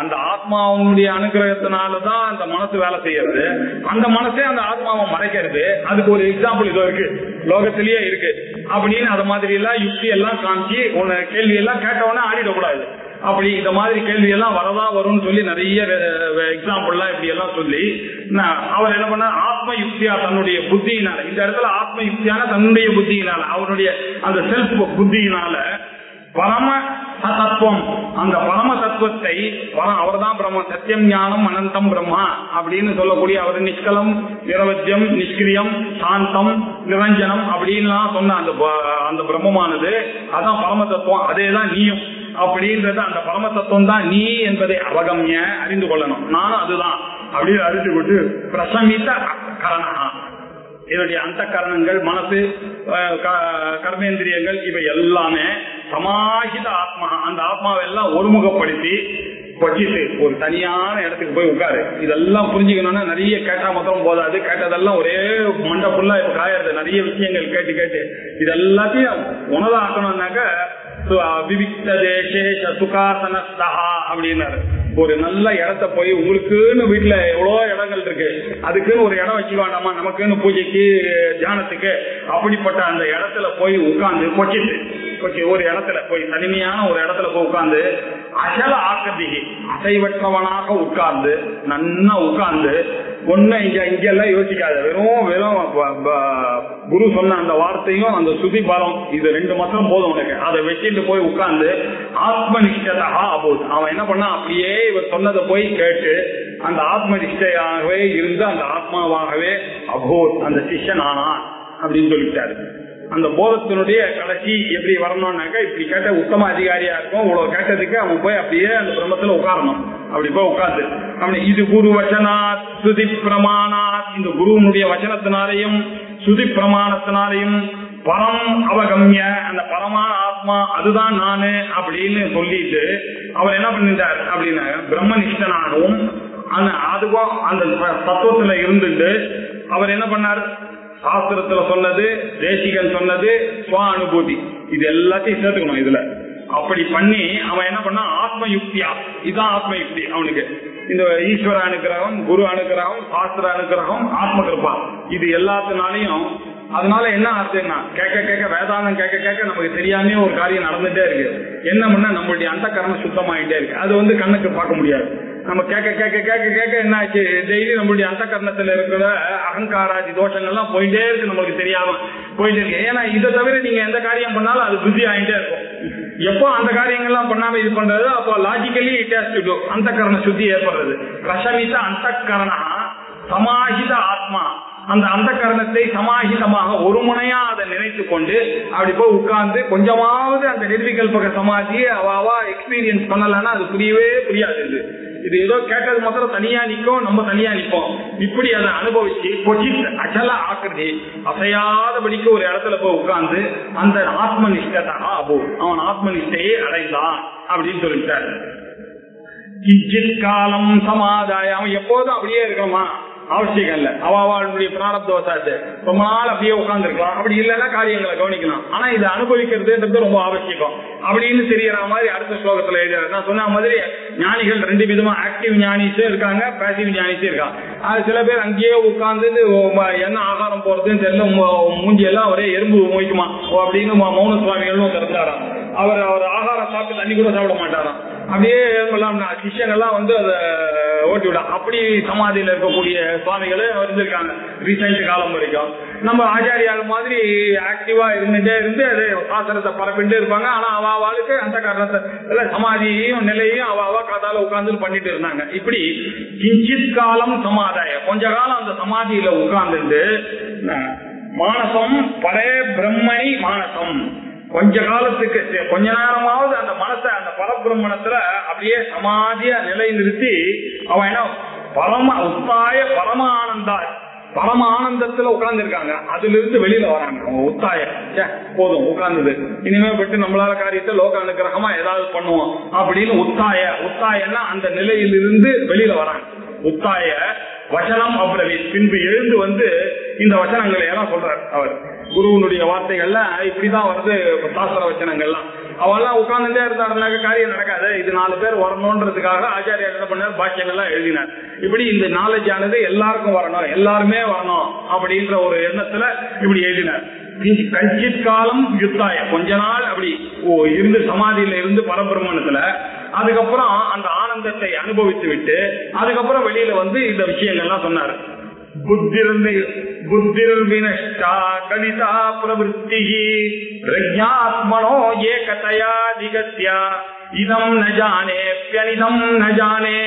Speaker 2: அந்த ஆத்மாவுடைய அனுகிரகத்தினாலதான் அந்த மனசு வேலை செய்யறது. அந்த மனசே அந்த ஆத்மாவை மறைக்கிறது. அதுக்கு ஒரு எக்ஸாம்பிள் இதோ இருக்கு, லோகத்திலேயே இருக்கு அப்படின்னு அது மாதிரி எல்லாம் யுக்தி எல்லாம் காமிச்சு உன்னை கேள்வி எல்லாம் கேட்டவொன்னே ஆடிடக்கூடாது. அப்படி இந்த மாதிரி கேள்வி எல்லாம் வரதான் வரும்னு சொல்லி நிறைய எக்ஸாம்பிள் எல்லாம் இப்படி எல்லாம் சொல்லி அவர் என்ன பண்ண, ஆத்ம யுக்தியா தன்னுடைய புத்தியினால, இந்த இடத்துல ஆத்ம யுக்தியான தன்னுடைய புத்தியினால, அவருடைய அந்த செல்ஃப் புத்தியினால பரம தத்துவம், அந்த பரம தத்துவத்தை அவர் தான் பிரம்ம, சத்தியம் ஞானம் அனந்தம் பிரம்மா அப்படின்னு சொல்லக்கூடிய அவர் நிஷ்கலம் நிரவத்தியம் நிஷ்கிரியம் சாந்தம் நிரஞ்சனம் அப்படின்லாம் சொன்ன அந்த பிரம்மமானது அதான் பரம தத்துவம். அதேதான் நீயும் அப்படின்றது, அந்த பரம தத்துவம் தான் நீ என்பதை அவகம்ய அறிந்து கொள்ளணும். நானும் அதுதான் அப்படின்னு அறிந்து கொண்டு பிரசமித்த கரணா, என்னுடைய அந்த கரணங்கள் மனசு கர்மேந்திரியங்கள் இவை எல்லாமே சமாஹித ஆத்மா, அந்த ஆத்மாவை எல்லாம் ஒருமுகப்படுத்தி கொச்சிட்டு ஒரு தனியான இடத்துக்கு போய் உட்காரு. இதெல்லாம் புரிஞ்சுக்கணும்னா நிறைய கேட்டா மாத்திரம் போதாது, கேட்டதெல்லாம் ஒரே மண்டை ஃபுல்லா இப்ப காயறது. நிறைய விஷயங்கள் கேட்டு கேட்டு இது எல்லாத்தையும் உணதாக்கணும்னாக்க விவிக்த தேசேஷ சுகாசனஸ்தா அப்படின்னாரு. ஒரு நல்ல இடத்த போய், உங்களுக்குன்னு வீட்டுல எவ்வளோ இடங்கள் இருக்கு, அதுக்குன்னு ஒரு இடம் வச்சுக்க வேண்டாமா, நமக்குன்னு பூஜைக்கு தியானத்துக்கு, அப்படிப்பட்ட அந்த இடத்துல போய் உட்கார்ந்து கொச்சிட்டு ஒரு இடத்துல போய் தனிமையான ஒரு இடத்துல போய் உட்கார்ந்து அசல ஆக்கதிகி அசைவற்றவனாக உட்கார்ந்து நன்னா உட்கார்ந்து ஒண்ணு இங்கெல்லாம் யோசிக்காத, வெறும் குரு சொன்ன அந்த வார்த்தையும் அந்த சுதி பலம் இது ரெண்டு மாத்திரம் போதும் உனக்கு. அதை வச்சுட்டு போய் உட்கார்ந்து ஆத்ம நிஷ்டதா அபோத், அவன் என்ன பண்ணா அப்படியே இவர் சொன்னதை போய் கேட்டு அந்த ஆத்ம நிஷ்டையாகவே இருந்து அந்த ஆத்மாவாகவே அபோத் அந்த சிஷ்யன் ஆனான் அப்படின்னு சொல்லிட்டாரு. அந்த போதத்தினுடைய கடைசி எப்படி வரணும்னாக்கா, இப்படி கேட்ட உத்தம அதிகாரியா இருக்கும், இவ்வளவு கேட்டதுக்கு அவன் போய் அப்படியே அந்த பிரம்மத்துல உட்காரணும். அப்படி போய் உட்கார்ந்து அப்படி இது குரு வச்சனாத் சுதி பிரமாணாத், இந்த குருவனுடைய வச்சனத்தினாலையும் சுதி பிரமாணத்தினாலையும் பரம் அவகம்ய, அந்த பரமான ஆத்மா அதுதான் நானு அப்படின்னு சொல்லிட்டு அவர் என்ன பண்ணிட்டார் அப்படின்னா, பிரம்மனிஷ்டனாகவும் அதுவும் அந்த தத்துவத்துல இருந்துட்டு அவர் என்ன பண்ணார், சாஸ்திரத்துல சொன்னது, தேசிகன் சொன்னது, ஸ்வ அனுபூதி, இது எல்லாத்தையும் சேர்த்துக்கணும் இதுல. அப்படி பண்ணி அவன் என்ன பண்ணா, ஆத்ம யுக்தியா, இதுதான் ஆத்ம யுக்தி அவனுக்கு. இந்த ஈஸ்வர அனுகிரகம், குரு அனுகிரகம், சாஸ்திர அனுகிரகம், ஆத்ம கிருபா, இது எல்லாத்தினாலையும். அதனால என்ன அர்த்தம்னா, கேட்க கேட்க வேதாந்தம் கேட்க கேட்க நமக்கு தெரியாமே ஒரு காரியம் நடந்துட்டே இருக்கு. என்ன பண்ணா நம்மளுடைய அந்த கரணம் சுத்தமாயிட்டே இருக்கு. அது கண்ணுக்கு பார்க்க முடியாது. நம்ம கேட்க கேட்க கேட்க கேட்க என்ன ஆச்சு, டெய்லி நம்மளுடைய அந்த கரணத்துல இருக்கிற அகங்காராதி தோஷங்கள்லாம் போயிட்டே இருக்கு, நம்மளுக்கு தெரியாம போயிட்டே இருக்கு. ஏன்னா இதை தவிர நீங்க எந்த காரியம் பண்ணாலும் அது புத்தி ஆகிட்டே இருக்கும். எப்போ அந்த காரியங்கள்லாம் பண்ணாம இது பண்றது, அப்போ logically it has to to அந்த கரண சுத்தி ஏற்படுறது. பிரசமித்த அந்த கரணா சமாஹித ஆத்மா, அந்த அந்த கரணத்தை சமாஹிதமாக ஒரு முனையா அதை நினைத்து கொண்டு அப்படி போய் உட்கார்ந்து கொஞ்சமாவது அந்த நிர்விகல்பக சமாதியை அவாவா எக்ஸ்பீரியன்ஸ் பண்ணலன்னா அது புரியவே புரியாது. இது ஏதோ கேட்டது மாத்திரம் தனியா நிற்கும், நம்ம தனியா நிற்போம். இப்படி அதை அனுபவிச்சு கொச்சித் அச்சல ஆக்கிருதி அசையாதபடிக்கு ஒரு இடத்துல போய் உட்கார்ந்து அந்த ஆத்ம நிஷ்டதா அபோ, அவன் ஆத்ம நிஷ்டையை அடைந்தான் அப்படின்னு சொல்லிட்டாரு. கிஞ்சித் காலம் சமாதாயம், அவன் எப்போதும் அப்படியே இருக்கணுமா அவசியம் இல்ல. அவளுடைய பிராரப்தவசாத்து ரொம்ப நாள் அப்படியே உட்கார்ந்து இருக்கலாம். அப்படி இல்லைன்னா காரியங்களை கவனிக்கலாம். ஆனா இதை அனுபவிக்கிறதுன்றது ரொம்ப அவசியம் அப்படின்னு தெரியற மாதிரி அடுத்த ஸ்லோகத்துல எழுதியாரு. நான் சொன்ன மாதிரி ஞானிகள் ரெண்டு விதமா, ஆக்டிவ் ஞானிஸும் இருக்காங்க, பேசிவ் ஞானிஸும் இருக்காங்க. அது சில பேர் அங்கேயே உட்கார்ந்து என்ன ஆகாரம் போறதுன்னு தெரியல, மூஞ்சி எல்லாம் ஒரே எறும்பு மொய்க்குமா அப்படின்னு மௌன சுவாமிகளும் திறந்தாராம். அவர் ஆகாரம் சாப்பிட்டு தண்ணி கூட சாப்பிட மாட்டாராம். அப்படியே சிஷ்யங்கள்லாம் அதை ஓட்டி விட, அப்படி சமாதியில இருக்கக்கூடிய சுவாமிகளும் இருந்திருக்காங்க ரீசெண்ட் காலம் வரைக்கும். நம்ம ஆச்சாரியால் மாதிரி ஆக்டிவா இருந்துட்டே இருந்து அது சாஸ்திரத்தை பரப்பிட்டு இருப்பாங்க. ஆனா அவாவாளுக்கு அந்த காரணத்தை சமாதியையும் நிலையையும் அவாவா காதால உட்கார்ந்து பண்ணிட்டு இருந்தாங்க. இப்படி கிஞ்சித் காலம் சமாதாயம், கொஞ்ச காலம் அந்த சமாதியில உட்கார்ந்து மானசம் பரே பிரம்மணி மானசம், கொஞ்ச காலத்துக்கு கொஞ்ச நேரமாவது அந்த மனசை அந்த பரபிரம்மணத்துல அப்படியே சமாதியா நிலை நிறுத்தி அவன் என்ன பரம உத்தாய பரம ஆனந்தாய், பரம ஆனந்தத்துல உட்கார்ந்து இருக்காங்க. அதுல இருந்து வெளியில வராங்க. அவங்க உத்தாய போதும் உட்கார்ந்தது, இனிமே விட்டு நம்மளால காரியத்தை லோக அனுகிரகமா ஏதாவது பண்ணுவோம் அப்படின்னு உத்தாயன்னா அந்த நிலையிலிருந்து வெளியில வராங்க. உத்தாய வசனம் அப்ரவி, பின்பு எழுந்து இந்த வசனங்களை எல்லாம் சொல்றார் அவர். குருவனுடைய வார்த்தைகள்ல இப்படிதான் வருது சாஸ்திர வச்சனங்கள்லாம். அவெல்லாம் உட்கார்ந்துட்டே இருந்தாருனாக்க காரியம் நடக்காது. இது 4 பேர் வரணும்ன்றதுக்காக ஆச்சாரியார் என்ன பண்ணார், பாக்கியங்கள்லாம் எழுதினார். இப்படி இந்த நாலேஜ் ஆனது எல்லாருக்கும் வரணும், எல்லாருமே வரணும் அப்படின்ற ஒரு எண்ணத்துல இப்படி எழுதினார். கஞ்சித் காலம் யுத்தாய, கொஞ்ச நாள் அப்படி இருந்து சமாதியில இருந்து பரபிரம்மணத்துல, அதுக்கப்புறம் அந்த ஆனந்தத்தை அனுபவித்து விட்டு அதுக்கப்புறம் வெளியில வந்து இந்த விஷயங்கள்லாம் சொன்னார். புத்திர் வினஷ்டா கலிதா பிரவருத்தி பிரஜாத்மனோ ஏகதயா திகத்யா இதம் ந ஜானே ப்யனிதம் ந ஜானே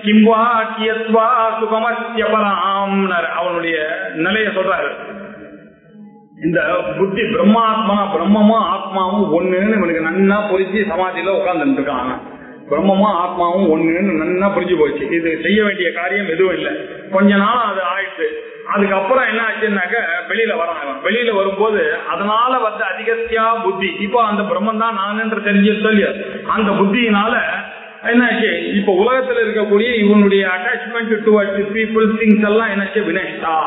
Speaker 2: கிம்வா கியத்வா சுகமஸ்ய பராம். அவனுடைய நிலைய சொல்றாரு. இந்த புத்தி பிரம்மாத்மனா, பிரம்மமும் ஆத்மாவும் ஒண்ணுன்னு இவனுக்கு நன்னா புரிஞ்சு சமாதியில உட்கார்ந்து இருக்காங்க. பிரம்மமும் ஆத்மாவும் ஒண்ணுன்னு நன்னா புரிஞ்சு போச்சு. இது செய்ய வேண்டிய காரியம் எதுவும் இல்லை. கொஞ்ச நாள் அது ஆயிடுச்சு. அதுக்கப்புறம் என்ன ஆச்சுன்னாக்க வெளியில வரான். வெளியில வரும்போது அதனால வந்து அதிகத்தியா புத்தி, இப்போ அந்த பிரம்மன் தான் நானுன்ற தெரிஞ்சு சொல்லி அந்த புத்தியினால என்னாச்சு, இப்ப உலகத்துல இருக்கக்கூடிய இவனுடைய அட்டாச்மெண்ட் டுவர்ட்ஸ் பீப்புள் திங்ஸ் எல்லாம் என்னாச்சு, வினஷ்டா.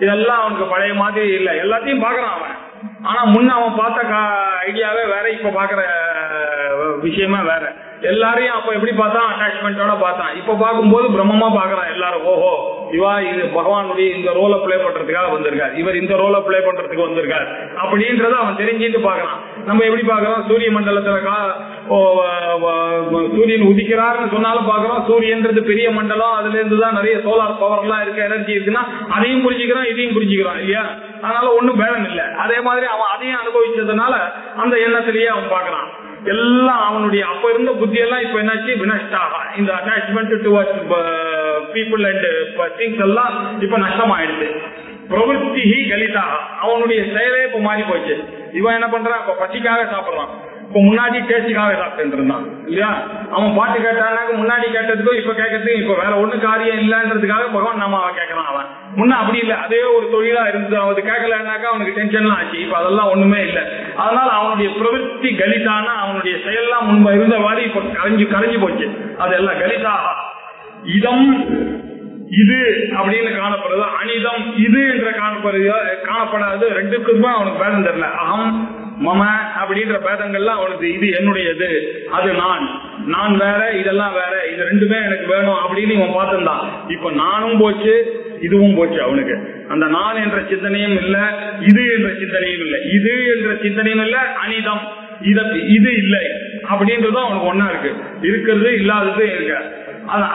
Speaker 2: இதெல்லாம் அவனுக்கு பழைய மாதிரி இல்ல. எல்லாத்தையும் பாக்குறான் அவன். ஆனா முன்ன அவன் பார்த்த ஐடியாவே வேற, இப்ப பாக்குற விஷயமா வேற. எல்லாரையும் அப்ப எப்படி பார்த்தான், அட்டாச்மெண்டோட பார்த்தான். இப்ப பார்க்கும்போது பிரம்மமா பாக்குறான் எல்லாரும். ஓஹோ, இவா இது பகவானுடைய இந்த ரோலை பிளே பண்றதுக்காக வந்திருக்காரு, இவர் இந்த ரோலை பிளே பண்றதுக்கு வந்திருக்காரு அப்படின்றத அவன் தெரிஞ்சுட்டு பாக்குறான். நம்ம எப்படி பாக்குறோம், சூரிய மண்டலத்துல சூரியன் உதிக்கிறார்னு சொன்னாலும் பாக்குறோம். சூரியன்றது பெரிய மண்டலம், அதுல இருந்துதான் நிறைய சோலார் பவர் எல்லாம் இருக்கு, எனர்ஜி இருக்குன்னா அதையும் புரிஞ்சுக்கிறான், இதையும் புரிஞ்சுக்கிறான் இல்லையா. அதனால ஒண்ணும் பேதம் இல்லை. அதே மாதிரி அவன் அதையும் அனுபவிச்சதுனால அந்த எண்ணத்திலேயே அவன் பாக்குறான். எல்லாம் அவனுடைய அப்ப இருந்த புத்தி எல்லாம் இப்ப என்னாச்சு, வினஷ்டாக, இந்த attachment towards people and things எல்லாம் இப்ப நஷ்டமாயிடுது. பிரவருத்தி கலிதாக, அவனுடைய செயலே இப்ப மாறி போச்சு. இவன் என்ன பண்றான், இப்ப பசிக்காக சாப்பிடுறான். இப்ப முன்னாடி டேஸ்டுக்காக சாப்பிட்டு இருந்தான் இல்லையா. அவன் பாட்டு கேட்டானாக்க முன்னாடி கேட்டதுக்கும் இப்ப கேட்கறதுக்கும் இப்ப வேற ஒண்ணு காரியம் இல்லைன்றதுக்காக பகவான் நாம கேட்கறான். அவன் முன்ன அப்படி இல்லை, அதே ஒரு தொழிலா இருந்தது. அவனுக்கு கேட்கலன்னாக்கா அவனுக்கு டென்ஷன்லாம் ஆச்சு. இப்ப அதெல்லாம் ஒண்ணுமே இல்லை. அதனால அவனுடைய பிரவருத்தி கலிதானா, அவனுடைய செயல்லாம் முன்பு இருந்த மாதிரி இப்ப கரைஞ்சு போச்சு. அதெல்லாம் கலிதாக. இதம் இது அப்படின்னு காணப்படுறது, அனிதம் இது என்ற காணப்படாது. ரெண்டுக்குமே அவனுக்கு பேதம் தெரியல. அகம் மம அப்படின்ற பேதங்கள்லாம் அவனுக்கு இது என்னுடையது, அது நான் வேற, இதெல்லாம் வேற, இது ரெண்டுமே எனக்கு வேணும் அப்படின்னு இவன் பார்த்துருந்தான். இப்ப நானும் போச்சு, இதுவும் போச்சு. அவனுக்கு அந்த நான் என்ற சிந்தனையும் இல்ல, இது என்ற சிந்தனையும் இல்லை. இது என்ற சிந்தனையும் இல்ல, அனிதம் இது இல்லை அப்படின்றதும் அவனுக்கு ஒன்னா இருக்கு. இருக்கிறது இல்லாதது இருக்க.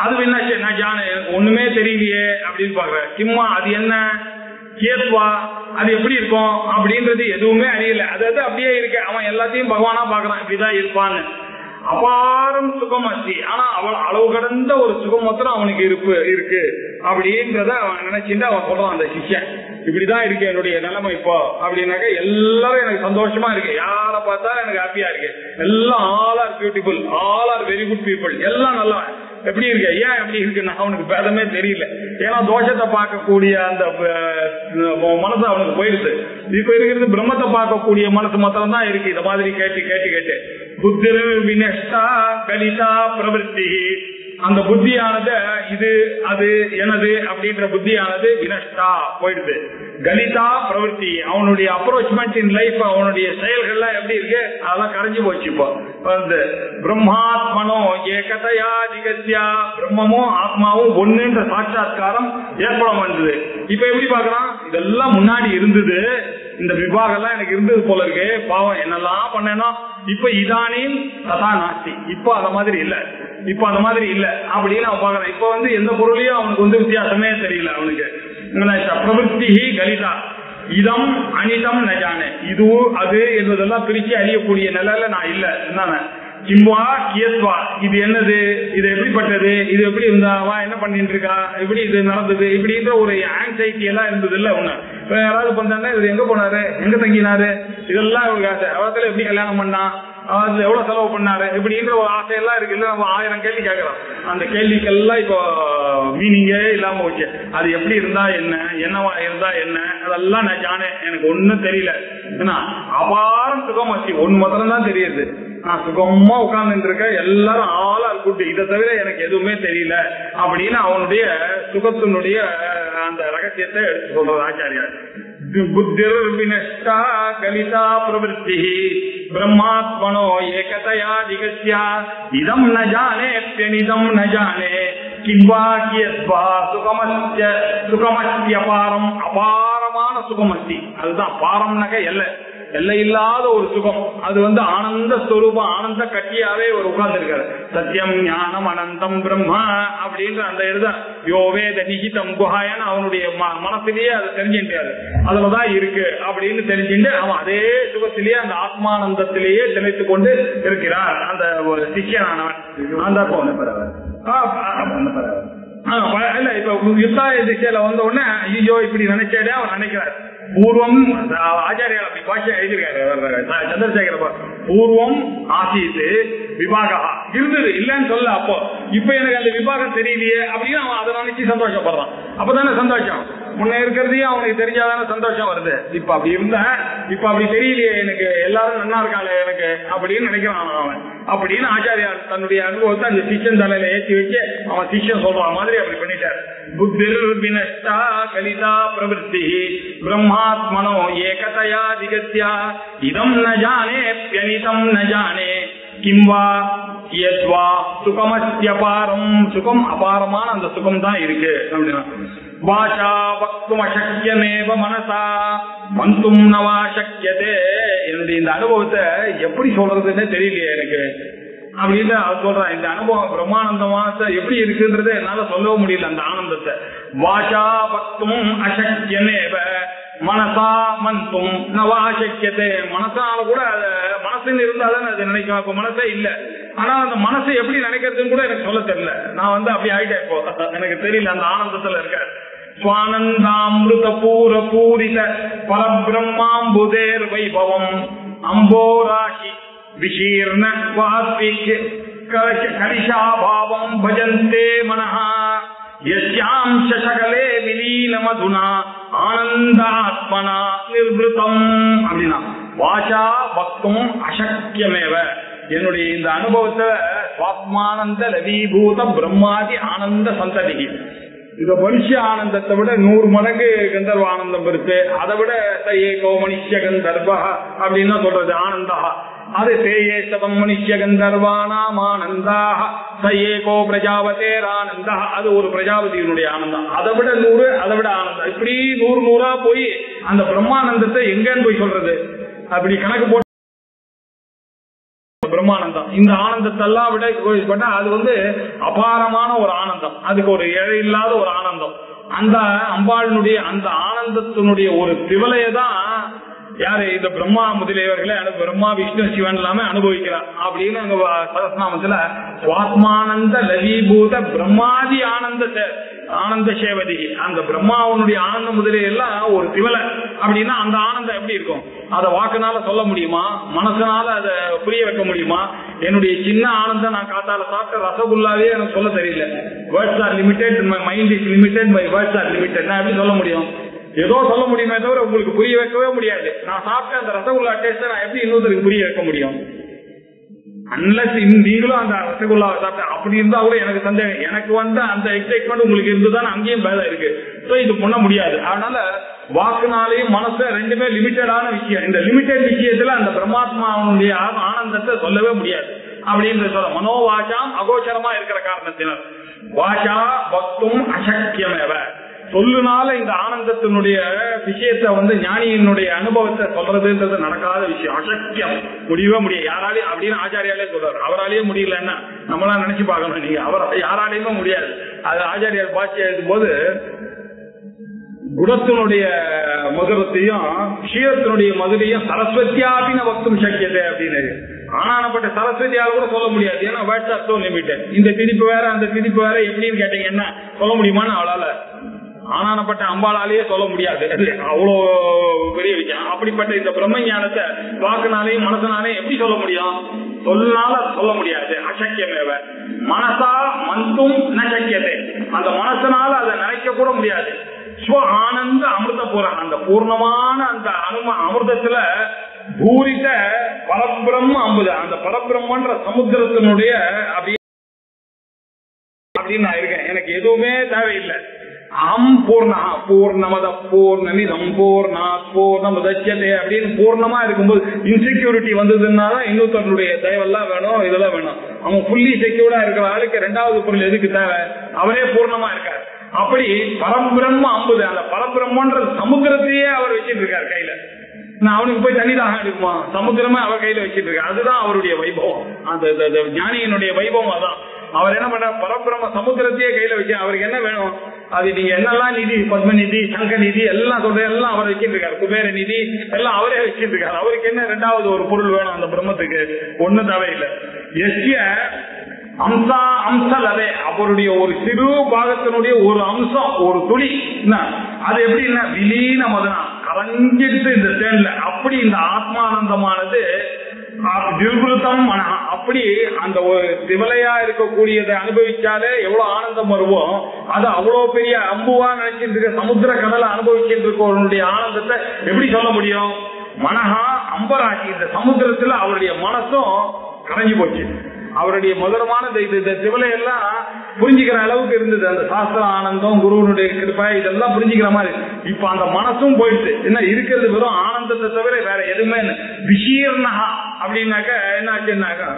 Speaker 2: அது என்னாச்சு, நான் ஜான ஒண்ணுமே தெரியலையே அப்படின்னு பாக்குற. கிம்மா அது என்ன, கேத்வா அது எப்படி இருக்கும் அப்படின்றது எதுவுமே அறியல. அதாவது அப்படியே இருக்கு. அவன் எல்லாத்தையும் பகவானா பாக்குறான், இப்படிதான் இருப்பான்னு. அபாரம் சுகம் அஸ்தி, ஆனா அவள் அளவு கடந்த ஒரு சுகம் மாத்திரம் அவனுக்கு இருக்கு அப்படின்றத அவன் நினைச்சுட்டு அவன் சொல்றான். அந்த சிஷ்யன் இப்படிதான் இருக்கு என்னுடைய நிலைமை இப்போ அப்படின்னாக்க, எல்லாரும் எனக்கு சந்தோஷமா இருக்கு, யாரை பார்த்தாலும் எனக்கு ஹாப்பியா இருக்கு, எல்லாம் all are beautiful, all are very good people, எல்லாம் நல்லா எப்படி இருக்கு. ஏன் எப்படி இருக்குன்னா அவனுக்கு பேதமே தெரியல. ஏன்னா தோஷத்தை பார்க்கக்கூடிய அந்த மனசு அவனுக்கு போயிடுது. இப்ப இருக்கிறது பிரம்மத்தை பார்க்கக்கூடிய மனசு மாத்திரம் தான் இருக்கு. இந்த மாதிரி கேட்டு புத்திர் வினஷ்டா கலிதா பிரவருத்தி, அந்த புத்தியானது இது அது எனது அப்படின்ற புத்தியானது வினஷ்டா போயிடுது. கலிதா பிரவருத்தி, அவனுடைய அப்ரோச்மெண்ட் இன் லைஃப், அவனுடைய செயல்கள்லாம் எப்படி இருக்கு, அதெல்லாம் கரைஞ்சு போச்சு. இப்போ வந்து பிரம்மாத்மனோ ஏகதயா திகத்யா, பிரம்மமும் ஆத்மாவும் ஒண்ணுன்ற சாட்சாத்காரம் ஏற்பட வந்தது. இப்ப எப்படி பாக்குறான், இதெல்லாம் முன்னாடி இருந்தது, இந்த விபாகம் எல்லாம் எனக்கு இருந்தது போல இருக்கு, பாவம் என்னெல்லாம் பண்ணேனோ, இப்ப இதானின் ததா நாஸ்தி, இப்ப அந்த மாதிரி இல்ல, இப்ப அந்த மாதிரி இல்ல அப்படின்னு அவன் பாக்குறான். இப்ப வந்து எந்த பொருளையும் அவனுக்கு வந்து வித்தியாசமே தெரியல. அவனுக்கு பிரவருத்தி கலிதா, இதம் அனிதம் நஜானே, இதுவும் அது என்பதெல்லாம் பிரிச்சு அறியக்கூடிய நிலையில நான் இல்ல. என்னன்னா கிம்வா கியத்வா, இது என்னது, இது எப்படிப்பட்டது, இது எப்படி இருந்தாவா, என்ன பண்ணிட்டு இருக்கா, எப்படி இது நடந்தது, இப்படின்ற ஒரு ஆங்ஸைட்டி எல்லாம் இருந்தது இல்ல. ஒண்ணு யாராவது பண்ணா இவர் எங்க போனாரு, எங்க தங்கினாரு, இதெல்லாம் இவருக்கு ஆசை. அவரத்துல எப்படி கல்யாணம் பண்ணா, அவர் எவ்வளவு செலவு பண்ணாரு, இப்படின்ற ஒரு ஆசையெல்லாம் இருக்கு இல்ல. நம்ம 1000 கேள்வி கேட்கறோம். அந்த கேள்விக்கெல்லாம் இப்போ மீனிங்கே இல்லாம போச்சு. அது எப்படி இருந்தா என்ன, என்னவா இருந்தா என்ன, அதெல்லாம் நான் ஜானே, எனக்கு ஒண்ணும் தெரியல. ஏன்னா அபாரம் சுகம் வச்சு ஒண்ணு மாத்திரம் தான் தெரியுது. நான் சுகமா உட்கார்ந்து இருக்க, எல்லாரும் ஆளா கூட்டு, இதை தவிர எனக்கு எதுவுமே தெரியல அப்படின்னு அவனுடைய சுகத்தினுடைய அந்த ரகசியத்தை எடுத்து சொல்றது ஆச்சாரியார். புத்திர் வினஷ்டா கலிதா பிரவருத்தி பிரம்மாத்மனோ ஏகதயா ஜிகத்யா இதம் ந ஜானேத்யனிதம் ந ஜானே கிம்வா கியத்வா சுகமஸ்யபாரம் அபாரமான சுகமஸ்தி. அதுதான் பாரம்னாக்க எல்லை இல்லாத ஒரு சுகம். அது ஆனந்த ஸ்வரூபம், ஆனந்த கட்டியாவே ஒரு உட்கார்ந்துருக்காரு. சத்தியம் ஞானம் அனந்தம் பிரம்மா அப்படின்ற அந்த எழுத யோவேத நிகிதம் குஹாயன்னு அவனுடைய மனத்திலேயே அதை தெரிஞ்சுட்டாரு. அதுலதான் இருக்கு அப்படின்னு தெரிஞ்சுட்டு அவன் அதே சுகத்திலேயே அந்த ஆத்மானந்தத்திலேயே திளைத்து கொண்டு இருக்கிறார் அந்த ஒரு சிஷ்யனானவன். அந்த இல்ல இப்ப யுத்தாய திசையில வந்த உடனே ஐயோ இப்படி நினைச்சேடே அவர் நினைக்கிறார். பூர்வம் ஆச்சாரியால் அப்படி பாஷை எழுதியிருக்காரு சந்திரசேகர. பூர்வம் ஆசீத்து விபாகா இருந்தது இல்லன்னு சொல்ல. அப்போ இப்ப எனக்கு அந்த விபாகம் தெரியலையே அப்படின்னு அவன் அதை நினைச்சு சந்தோஷப்படுறான். அப்பதானே சந்தோஷம். முன்ன இருக்கிறதையும் அவனுக்கு தெரிஞ்சாதானே சந்தோஷம் வருது. இப்ப அப்படி இருந்தேன், இப்ப அப்படி தெரியலையே எனக்கு, எல்லாரும் நல்லா இருக்காங்க எனக்கு அப்படின்னு நினைக்கிறான் அவன். அப்படின்னு ஆச்சாரியார் தன்னுடைய அனுபவத்தை அந்த சிஷ்யன் தலையில ஏற்றி வச்சு அவன் சிஷ்யன் சொல்ற மாதிரி அப்படி பண்ணிட்டார். புத்திர் வினஷ்டா கலிதா பிரவருத்தி பிரம்மாத்மனோ ஏகதயா ஜிகத்யா இதம் ந ஜானேத்யனிதம் ந ஜானே கிம்வா யத்வா சுகமஸ்யபாரம். சுகம் அபாரமான அந்த சுகம் தான் இருக்கு அப்படின்னா. வாசா வக்தும் அசக்கியமேவ மனசா மந்தும் நவா சக்கியதே. என்னுடைய இந்த அனுபவத்தை எப்படி சொல்றதுன்னு தெரியலையே எனக்கு அப்படின்னு அவர் சொல்றான். இந்த அனுபவம் பிரம்மானந்தமா எப்படி இருக்குன்றது என்னால சொல்லவும் முடியல அந்த ஆனந்தத்தை. வாசா பக்தும் அசக்கியமேவ மனசா மந்தும் நவா சக்கியதே. மனசால கூட மனசுன்னு இருந்தாதான் அது நினைக்கும். இப்ப மனசே இல்ல, ஆனா அந்த மனசை எப்படி நினைக்கிறதுன்னு கூட எனக்கு சொல்ல தெரியல. நான் அப்படி ஆயிட்டேன். இப்போ எனக்கு தெரியல அந்த ஆனந்தத்துல இருக்க. ஸ்வானந்தாமிருத பூர பூரித பரபிரம்மாம்புதேர் வைபவம் அம்போராஷி விஷீர்ண வாத்விக் கலிஷாபாவம் பஜந்தே மனஹ யஸ்யாம் சசகலே விலீன மதுனா ஆனந்தாத்மனா நிர்விருத்தம் அப்படின்னா. வாசா பக்தும் அசக்கியமேவ. என்னுடைய இந்த அனுபவத்தை சுவாத்மானந்த லவீபூத பிரம்மாதி ஆனந்த சந்ததி. இந்த மனுஷ ஆனந்தத்தை விட 100 மடங்கு கந்தர்வ ஆனந்தம் இருக்கு. அதை விட ஏகோ மனுஷ கந்தர்வ அப்படின்னு சொல்றது ஆனந்தா. அது தேயே சதம் மனுஷ கந்தர்வானாம் ஆனந்தா ஏகோ பிரஜாபதேரானந்தா. அது ஒரு பிரஜாபதியினுடைய ஆனந்தம். அதை விட 100, அதை விட ஆனந்தம். இப்படி 100 போய் அந்த பிரம்மானந்தத்தை எங்கன்னு போய் சொல்றது? அப்படி கணக்கு போட்டு பிரம்மானந்தம் இந்த ஆனந்தத்தை எல்லாம் விட பண்ணா அது அபாரமான ஒரு ஆனந்தம். அதுக்கு ஒரு இழை இல்லாத ஒரு ஆனந்தம். அந்த அம்பாளினுடைய அந்த ஆனந்தத்தினுடைய ஒரு திவலையதான் யாரு இந்த பிரம்மா முதலியவர்களே பிரம்மா விஷ்ணு சிவன் எல்லாமே அனுபவிக்கிறார் அப்படின்னு அங்க சரஸ்நாமத்துல சுவாத்மானந்த லவீபூத பிரம்மாதி ஆனந்த சேவதி. அந்த பிரம்மாவனுடைய ஆனந்தம் முதலிய எல்லாம் ஒரு திவலை அப்படின்னா அந்த ஆனந்தம் எப்படி இருக்கும்? அதை வாக்குனால சொல்ல முடியுமா? மனசனால அதை புரிய வைக்க முடியுமா? என்னுடைய சின்ன ஆனந்தம் நான் காத்தால சாப்பிட்ட ரசகுல்லாவே எனக்கு சொல்ல தெரியல. Words R limited, my mind is limited, my words R limited. நான் எப்படி சொல்ல முடியும்? ஏதோ சொல்ல முடியுமே தவிர உங்களுக்கு புரிய வைக்கவே முடியாது. நான் சாப்பிட்ட அந்த ரசகுல்லா டேஸ்ட் நான் எப்படி இன்னொருத்தருக்கு புரிய வைக்க முடியும்? அன்லஸ் நீங்களும் அந்த ரசகுல்லாவை சாப்பிட்ட அப்படி இருந்தா கூட எனக்கு சந்தேகம். எனக்கு அந்த எக்ஸைட்மெண்ட் உங்களுக்கு இருந்துதான் அங்கேயும் பேதம் இருக்கு. இது பண்ண முடியாது. அதனால வாக்குனாலையும் மனசு ரெண்டுமே லிமிட்டடான விஷயம். இந்த லிமிட்டட் விஷயத்துல அந்த பிரம்மாத்மாவுடைய ஆனந்தத்தை சொல்லவே முடியாது அப்படின்னு சொல்ல. மனோவாசாம் அகோச்சரமா இருக்கிற காரணத்தினர் வாசா பக்தும் அசக்கியமேவ. சொல்லுனால இந்த ஆனந்தத்தினுடைய விஷயத்த ஞானியினுடைய அனுபவத்தை சொல்றதுன்றது நடக்காத விஷயம். அசக்கியம், முடியவே முடியாது யாராலையும் அப்படின்னு ஆச்சாரியாலே சொல்றாரு. அவராலேயே முடியலன்னா நம்மளாம் நினைச்சு பார்க்கணும். நீங்க அவர் யாராலையுமே முடியாது. அது ஆச்சாரியார் பாட்சி எழுதும் போது குணத்தினுடைய மதுரத்தையும் க்ஷீரத்தினுடைய மதுரையும் சரஸ்வதியாபின பக்தும் சக்கியத்தை அப்படின்னு. ஆனானப்பட்ட சரஸ்வதியால கூட சொல்ல முடியாது. ஏன்னா வேர்ட்ஸ் ஆர் சோ லிமிட்டட். இந்த திணிப்பு வேற அந்த திணிப்பு வேற எப்படின்னு கேட்டீங்கன்னா சொல்ல முடியுமான்னு அவளால ஆனானப்பட்ட அம்பாளாலேயே சொல்ல முடியாது. அவ்வளோ பெரிய விஷயம். அப்படிப்பட்ட இந்த பிரம்ம ஞானத்தை வாக்குனாலையும் மனசனாலையும் எப்படி சொல்ல முடியும்? சொல்லால சொல்ல முடியாது. அசக்கியமேவ மனசா மந்தும் நசக்கியதே. அந்த மனசனால அதை நினைக்க கூட முடியாது. ஸ்வ ஆனந்த அமிர்த பூரணம், அந்த பூர்ணமான அந்த அமிர்தத்துல பூரித்த பரபிரம்ம அம்புத, அந்த பரபிரம்மன்ற சமுத்திரத்தினுடைய அப்படின்னு நான் இருக்கேன். எனக்கு எதுவுமே தேவையில்லை. பூர்ணா பூர்ணமத பூர்ணமிதம் பூர்ணாத் பூர்ணமுதச்யதே அப்படின்னு பூர்ணமா இருக்கும்போது இன்செக்யூரிட்டி வந்ததுனால இன்னொருத்தருடைய தயவெல்லாம் வேணும், இதெல்லாம் வேணும். அவன் ஃபுல்லி செக்யூர்டா இருக்கிற ஆளுக்கு ரெண்டாவது பொருள் எதுக்கு தேவை? அவரே பூர்ணமா இருக்காரு. அப்படி பரபிரம்ம அம்புது, அந்த பரபிரம்மன்ற சமுத்திரத்தையே அவர் வச்சிட்டு இருக்காரு கையில. நான் அவனுக்கு போய் தண்ணி தாகம் எடுக்குமா? சமுத்திரமே அவர் கையில வச்சிட்டு இருக்காரு. அதுதான் அவருடைய வைபவம். அந்த ஞானியினுடைய வைபவம் அதான். அவர் என்ன பண்ற? பரபிரம்ம சமுத்திரத்தையே கையில வச்சு அவருக்கு என்ன வேணும்? அது நீங்க என்னெல்லாம் நிதி, பத்ம நிதி, சங்க நிதி எல்லாம் சொல்ற எல்லாம் அவர் வச்சிட்டு இருக்காரு. குபேர நிதி எல்லாம் அவரே வச்சிட்டு இருக்காரு. அவருக்கு என்ன ரெண்டாவது ஒரு பொருள் வேணும்? அந்த பிரம்மத்துக்கு ஒண்ணு தேவையில்லை. எஸ்ய அம்சா அம்சலவே, அவருடைய ஒரு சிறு பாகத்தினுடைய ஒரு அம்சம், ஒரு துளி, அது எப்படின்னா விலீன மதனா கரைஞ்சிட்டு இந்த தேன்ல. அப்படி இந்த ஆத்மானந்தமானது நிர்புத்தம் மனஹா, அப்படி அந்த ஒரு திவலையா இருக்கக்கூடியதை அனுபவிச்சாலே எவ்வளவு ஆனந்தம் வருவோம், அது அவ்வளவு பெரிய அம்புவா நினைச்சிட்டு இருக்க சமுத்திர கடலை அனுபவிச்சுட்டு இருக்கவனுடைய ஆனந்தத்தை எப்படி சொல்ல முடியும்? மனஹா அம்பராட்சி, இந்த சமுத்திரத்துல அவருடைய மனசும் கரைஞ்சு போச்சு. அவருடைய மதுரமான திவலையெல்லாம் புரிஞ்சுக்கிற அளவுக்கு இருந்தது. அந்த சாஸ்திர ஆனந்தம், குருவனுடைய கிருபை இதெல்லாம் புரிஞ்சுக்கிற மாதிரி. இப்ப அந்த மனசும் போயிடுச்சு. என்ன இருக்கிறது? வெறும் ஆனந்தத்தை தவிர வேற எதுவுமே விஷீர்ணகா அப்படின்னாக்க என்ன ஆச்சுன்னாக்கா,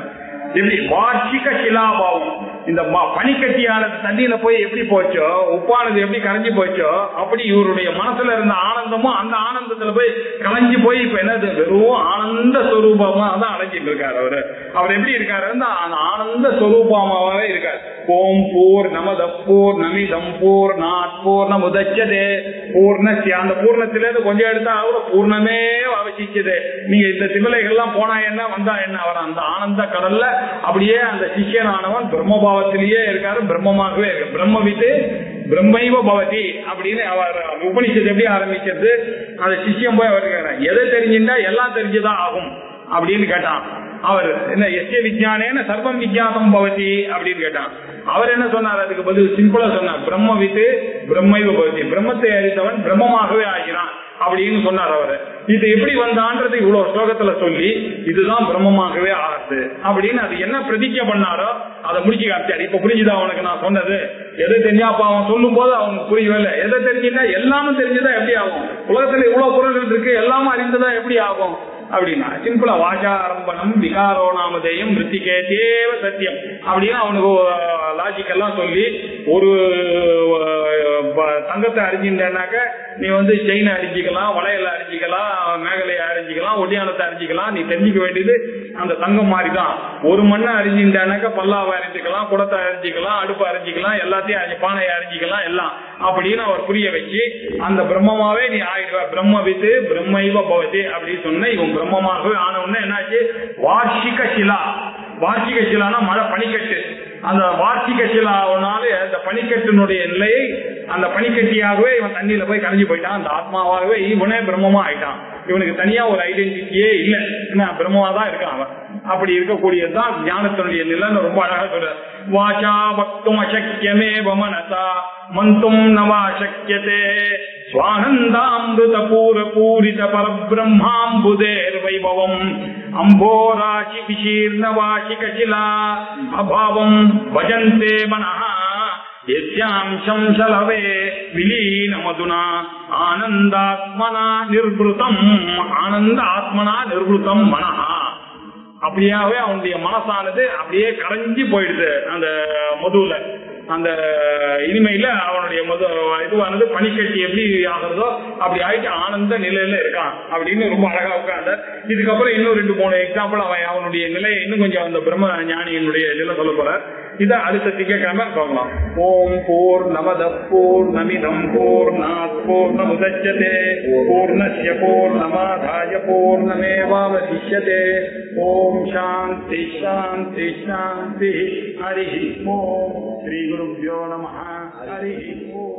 Speaker 2: எப்படி வார்ஷிக சிலாபாவம், இந்த பனிக்கட்டியானது தண்ணியில போய் எப்படி போச்சோ, உப்பானது எப்படி கரைஞ்சி போச்சோ, அப்படி இவருடைய மனசுல இருந்த ஆனந்தமும் அந்த ஆனந்தத்துல போய் கலைஞ்சு போய் இப்ப என்னது வெறும் ஆனந்த ஸ்வரூபமா தான் அடைஞ்சிட்டு இருக்காரு. அவர் எப்படி இருக்காரு? அந்த ஆனந்த ஸ்வரூபமாவே இருக்காரு. ஓம் பூர்ணமத பூர்ணமிதம் பூர்ணாத் பூர்ணமுதச்யதே பூர்ணஸ்ய, அந்த பூர்ணத்திலேருந்து கொஞ்சம் எடுத்தா கூட பூர்ணமே அவசிச்சது. நீங்க இந்த திவலைகள்லாம் போனா என்ன வந்தா என்ன, அவர் அந்த ஆனந்த கடல்ல அப்படியே அந்த சிஷ்யனானவன் பிரம்மபாவத்திலேயே இருக்காரு, பிரம்மமாகவே இருக்கு. பிரம்மவித்து பிரம்மைவ பவதி அப்படின்னு அவர் உபனிஷத்து எப்படி ஆரம்பிக்கிறது? அந்த சிஷ்யம் போய் அவர் கேட்கிறார், எதை தெரிஞ்சுட்டா எல்லாம் தெரிஞ்சுதான் ஆகும் அப்படின்னு கேட்டான். அவர் என்ன எஸ்ய விஜயானேன சர்வம் விஜயாதம் பவதி அப்படின்னு கேட்டான். அவர் என்ன சொன்னார்? அதுக்கு பதில் சிம்பிளா சொன்னார், பிரம்மவித்து பிரம்மைவ பவதி, பிரம்மத்தை அறிந்தவன் பிரம்மமாகவே ஆகிறான் அப்படின்னு சொன்னார். அவர் இது எப்படி வந்தான்றது இவ்வளவு ஸ்லோகத்துல சொல்லி இதுதான் பிரம்மமாகவே ஆகுது அப்படின்னு அது என்ன பிரதிஜை பண்ணாரோ அதை முடிச்சு காமிச்சாரு. இப்ப புரிஞ்சுதா அவனுக்கு நான் சொன்னது? எதை தெரிஞ்சா அப்ப அவன் சொல்லும் போது அவனுக்கு புரியவே இல்லை. எதை தெரிஞ்சுட்டா எல்லாமே தெரிஞ்சுதான் எப்படி ஆகும்? உலகத்துல இவ்வளவு பொருள்கள் இருக்கு, எல்லாமே அறிந்ததா எப்படி ஆகும் அப்படின்னா சிம்பிளா வாசாரம்பணம் விகாரோ நாமதேயம் மிருத்திகே தேவ சத்தியம் அப்படின்னு அவனுக்கு லாஜிக் எல்லாம் சொல்லி, ஒரு தங்கத்தை அறிஞ்சின்றனாக்க நீ செயினை அரிஞ்சிக்கலாம், வளையல அரிஞ்சிக்கலாம், மேகலையை அரிஞ்சிக்கலாம், ஒடியானத்தை அரிஞ்சிக்கலாம். நீ தெரிஞ்சுக்க வேண்டியது அந்த தங்கம் மாதிரிதான். ஒரு மண்ணை அரிஞ்சின்றானாக்க பல்லாவை அரிஞ்சிக்கலாம், குடத்தை அரிஞ்சிக்கலாம், அடுப்பை அரிஞ்சிக்கலாம், எல்லாத்தையும் பானையை அரிஞ்சிக்கலாம் எல்லாம் அப்படின்னு அவர் புரிய வச்சு அந்த பிரம்மமாவே நீ ஆயிடுவ. பிரம்ம வித்து பிரம்மைவ பவதி அப்படின்னு சொன்ன இவன் பிரம்மமாகவே ஆனவுடனே என்னாச்சு? வார்ஷிக சிலா, வார்ஷிக சிலானா மழை பனிக்கட்டு. அந்த வார்ஷிக சிலாவனால அந்த பனிக்கட்டினுடைய நிலையை அந்த பனிக்கட்டியாகவே இவன் தண்ணியில போய் கரைஞ்சு போயிட்டான். அந்த ஆத்மாவாகவே இவனே பிரம்மமா ஆயிட்டான். இவனுக்கு தனியா ஒரு ஐடென்டிட்டியே இல்லை, என்ன பிரம்மமா தான் இருக்கான் அவன். அப்படி இருக்கக்கூடியதுதான் ஞானத்தினுடைய நிலைன்னு ரொம்ப அழகா சொல்ற. வாசா பக்தும் அசக்கியமேவ மனசா மந்தும் நவாசக்கியதே ஸ்வானந்தாமிருத பூர பூரித பரபிரம்மாம்புதேர் வைபவம் அம்போராசி விசீர்ண வாசிக சிலா அபாவம் பஜந்தே மனஹ யஸ்யாம்சம் சலவே விலீன மதுனா ஆனந்தாத்மனா நிர்வృతం, ஆனந்த ஆத்மனா நிர்வృతం மனஹ. அப்படியாவே அவனுடைய மனசானது அப்படியே கரைஞ்சி போயிடுது அந்த மதுல. அந்த இனிமையில அவனுடைய இதுவானது பனிக்கட்டி எப்படி ஆகுறதோ அப்படி ஆயிட்டு ஆனந்த நிலையில இருக்கான் அப்படின்னு ரொம்ப அழகா உட்கார்ந்த. இதுக்கப்புறம் இன்னும் 2-3 எக்ஸாம்பிள் அவனுடைய நிலையை இன்னும் கொஞ்சம் அந்த பிரம்ம ஞானியினுடைய நிலை சொல்ல போற. இதை அடுத்த திங்கட்கிழமை பார்க்கலாம். ஓம் பூர்ணமத பூர்ணமிதம் பூர்ணாத் பூர்ணமுதச்யதே பூர்ணஸ்ய பூர்ணமாதாய பூர்ணமேவாவசிஷ்யதே. ஓம் சாந்தி சாந்தி சாந்தி. ஹரி ஓம். ஸ்ரீ குருப்யோ நமஹ. ஹரி ஓம்.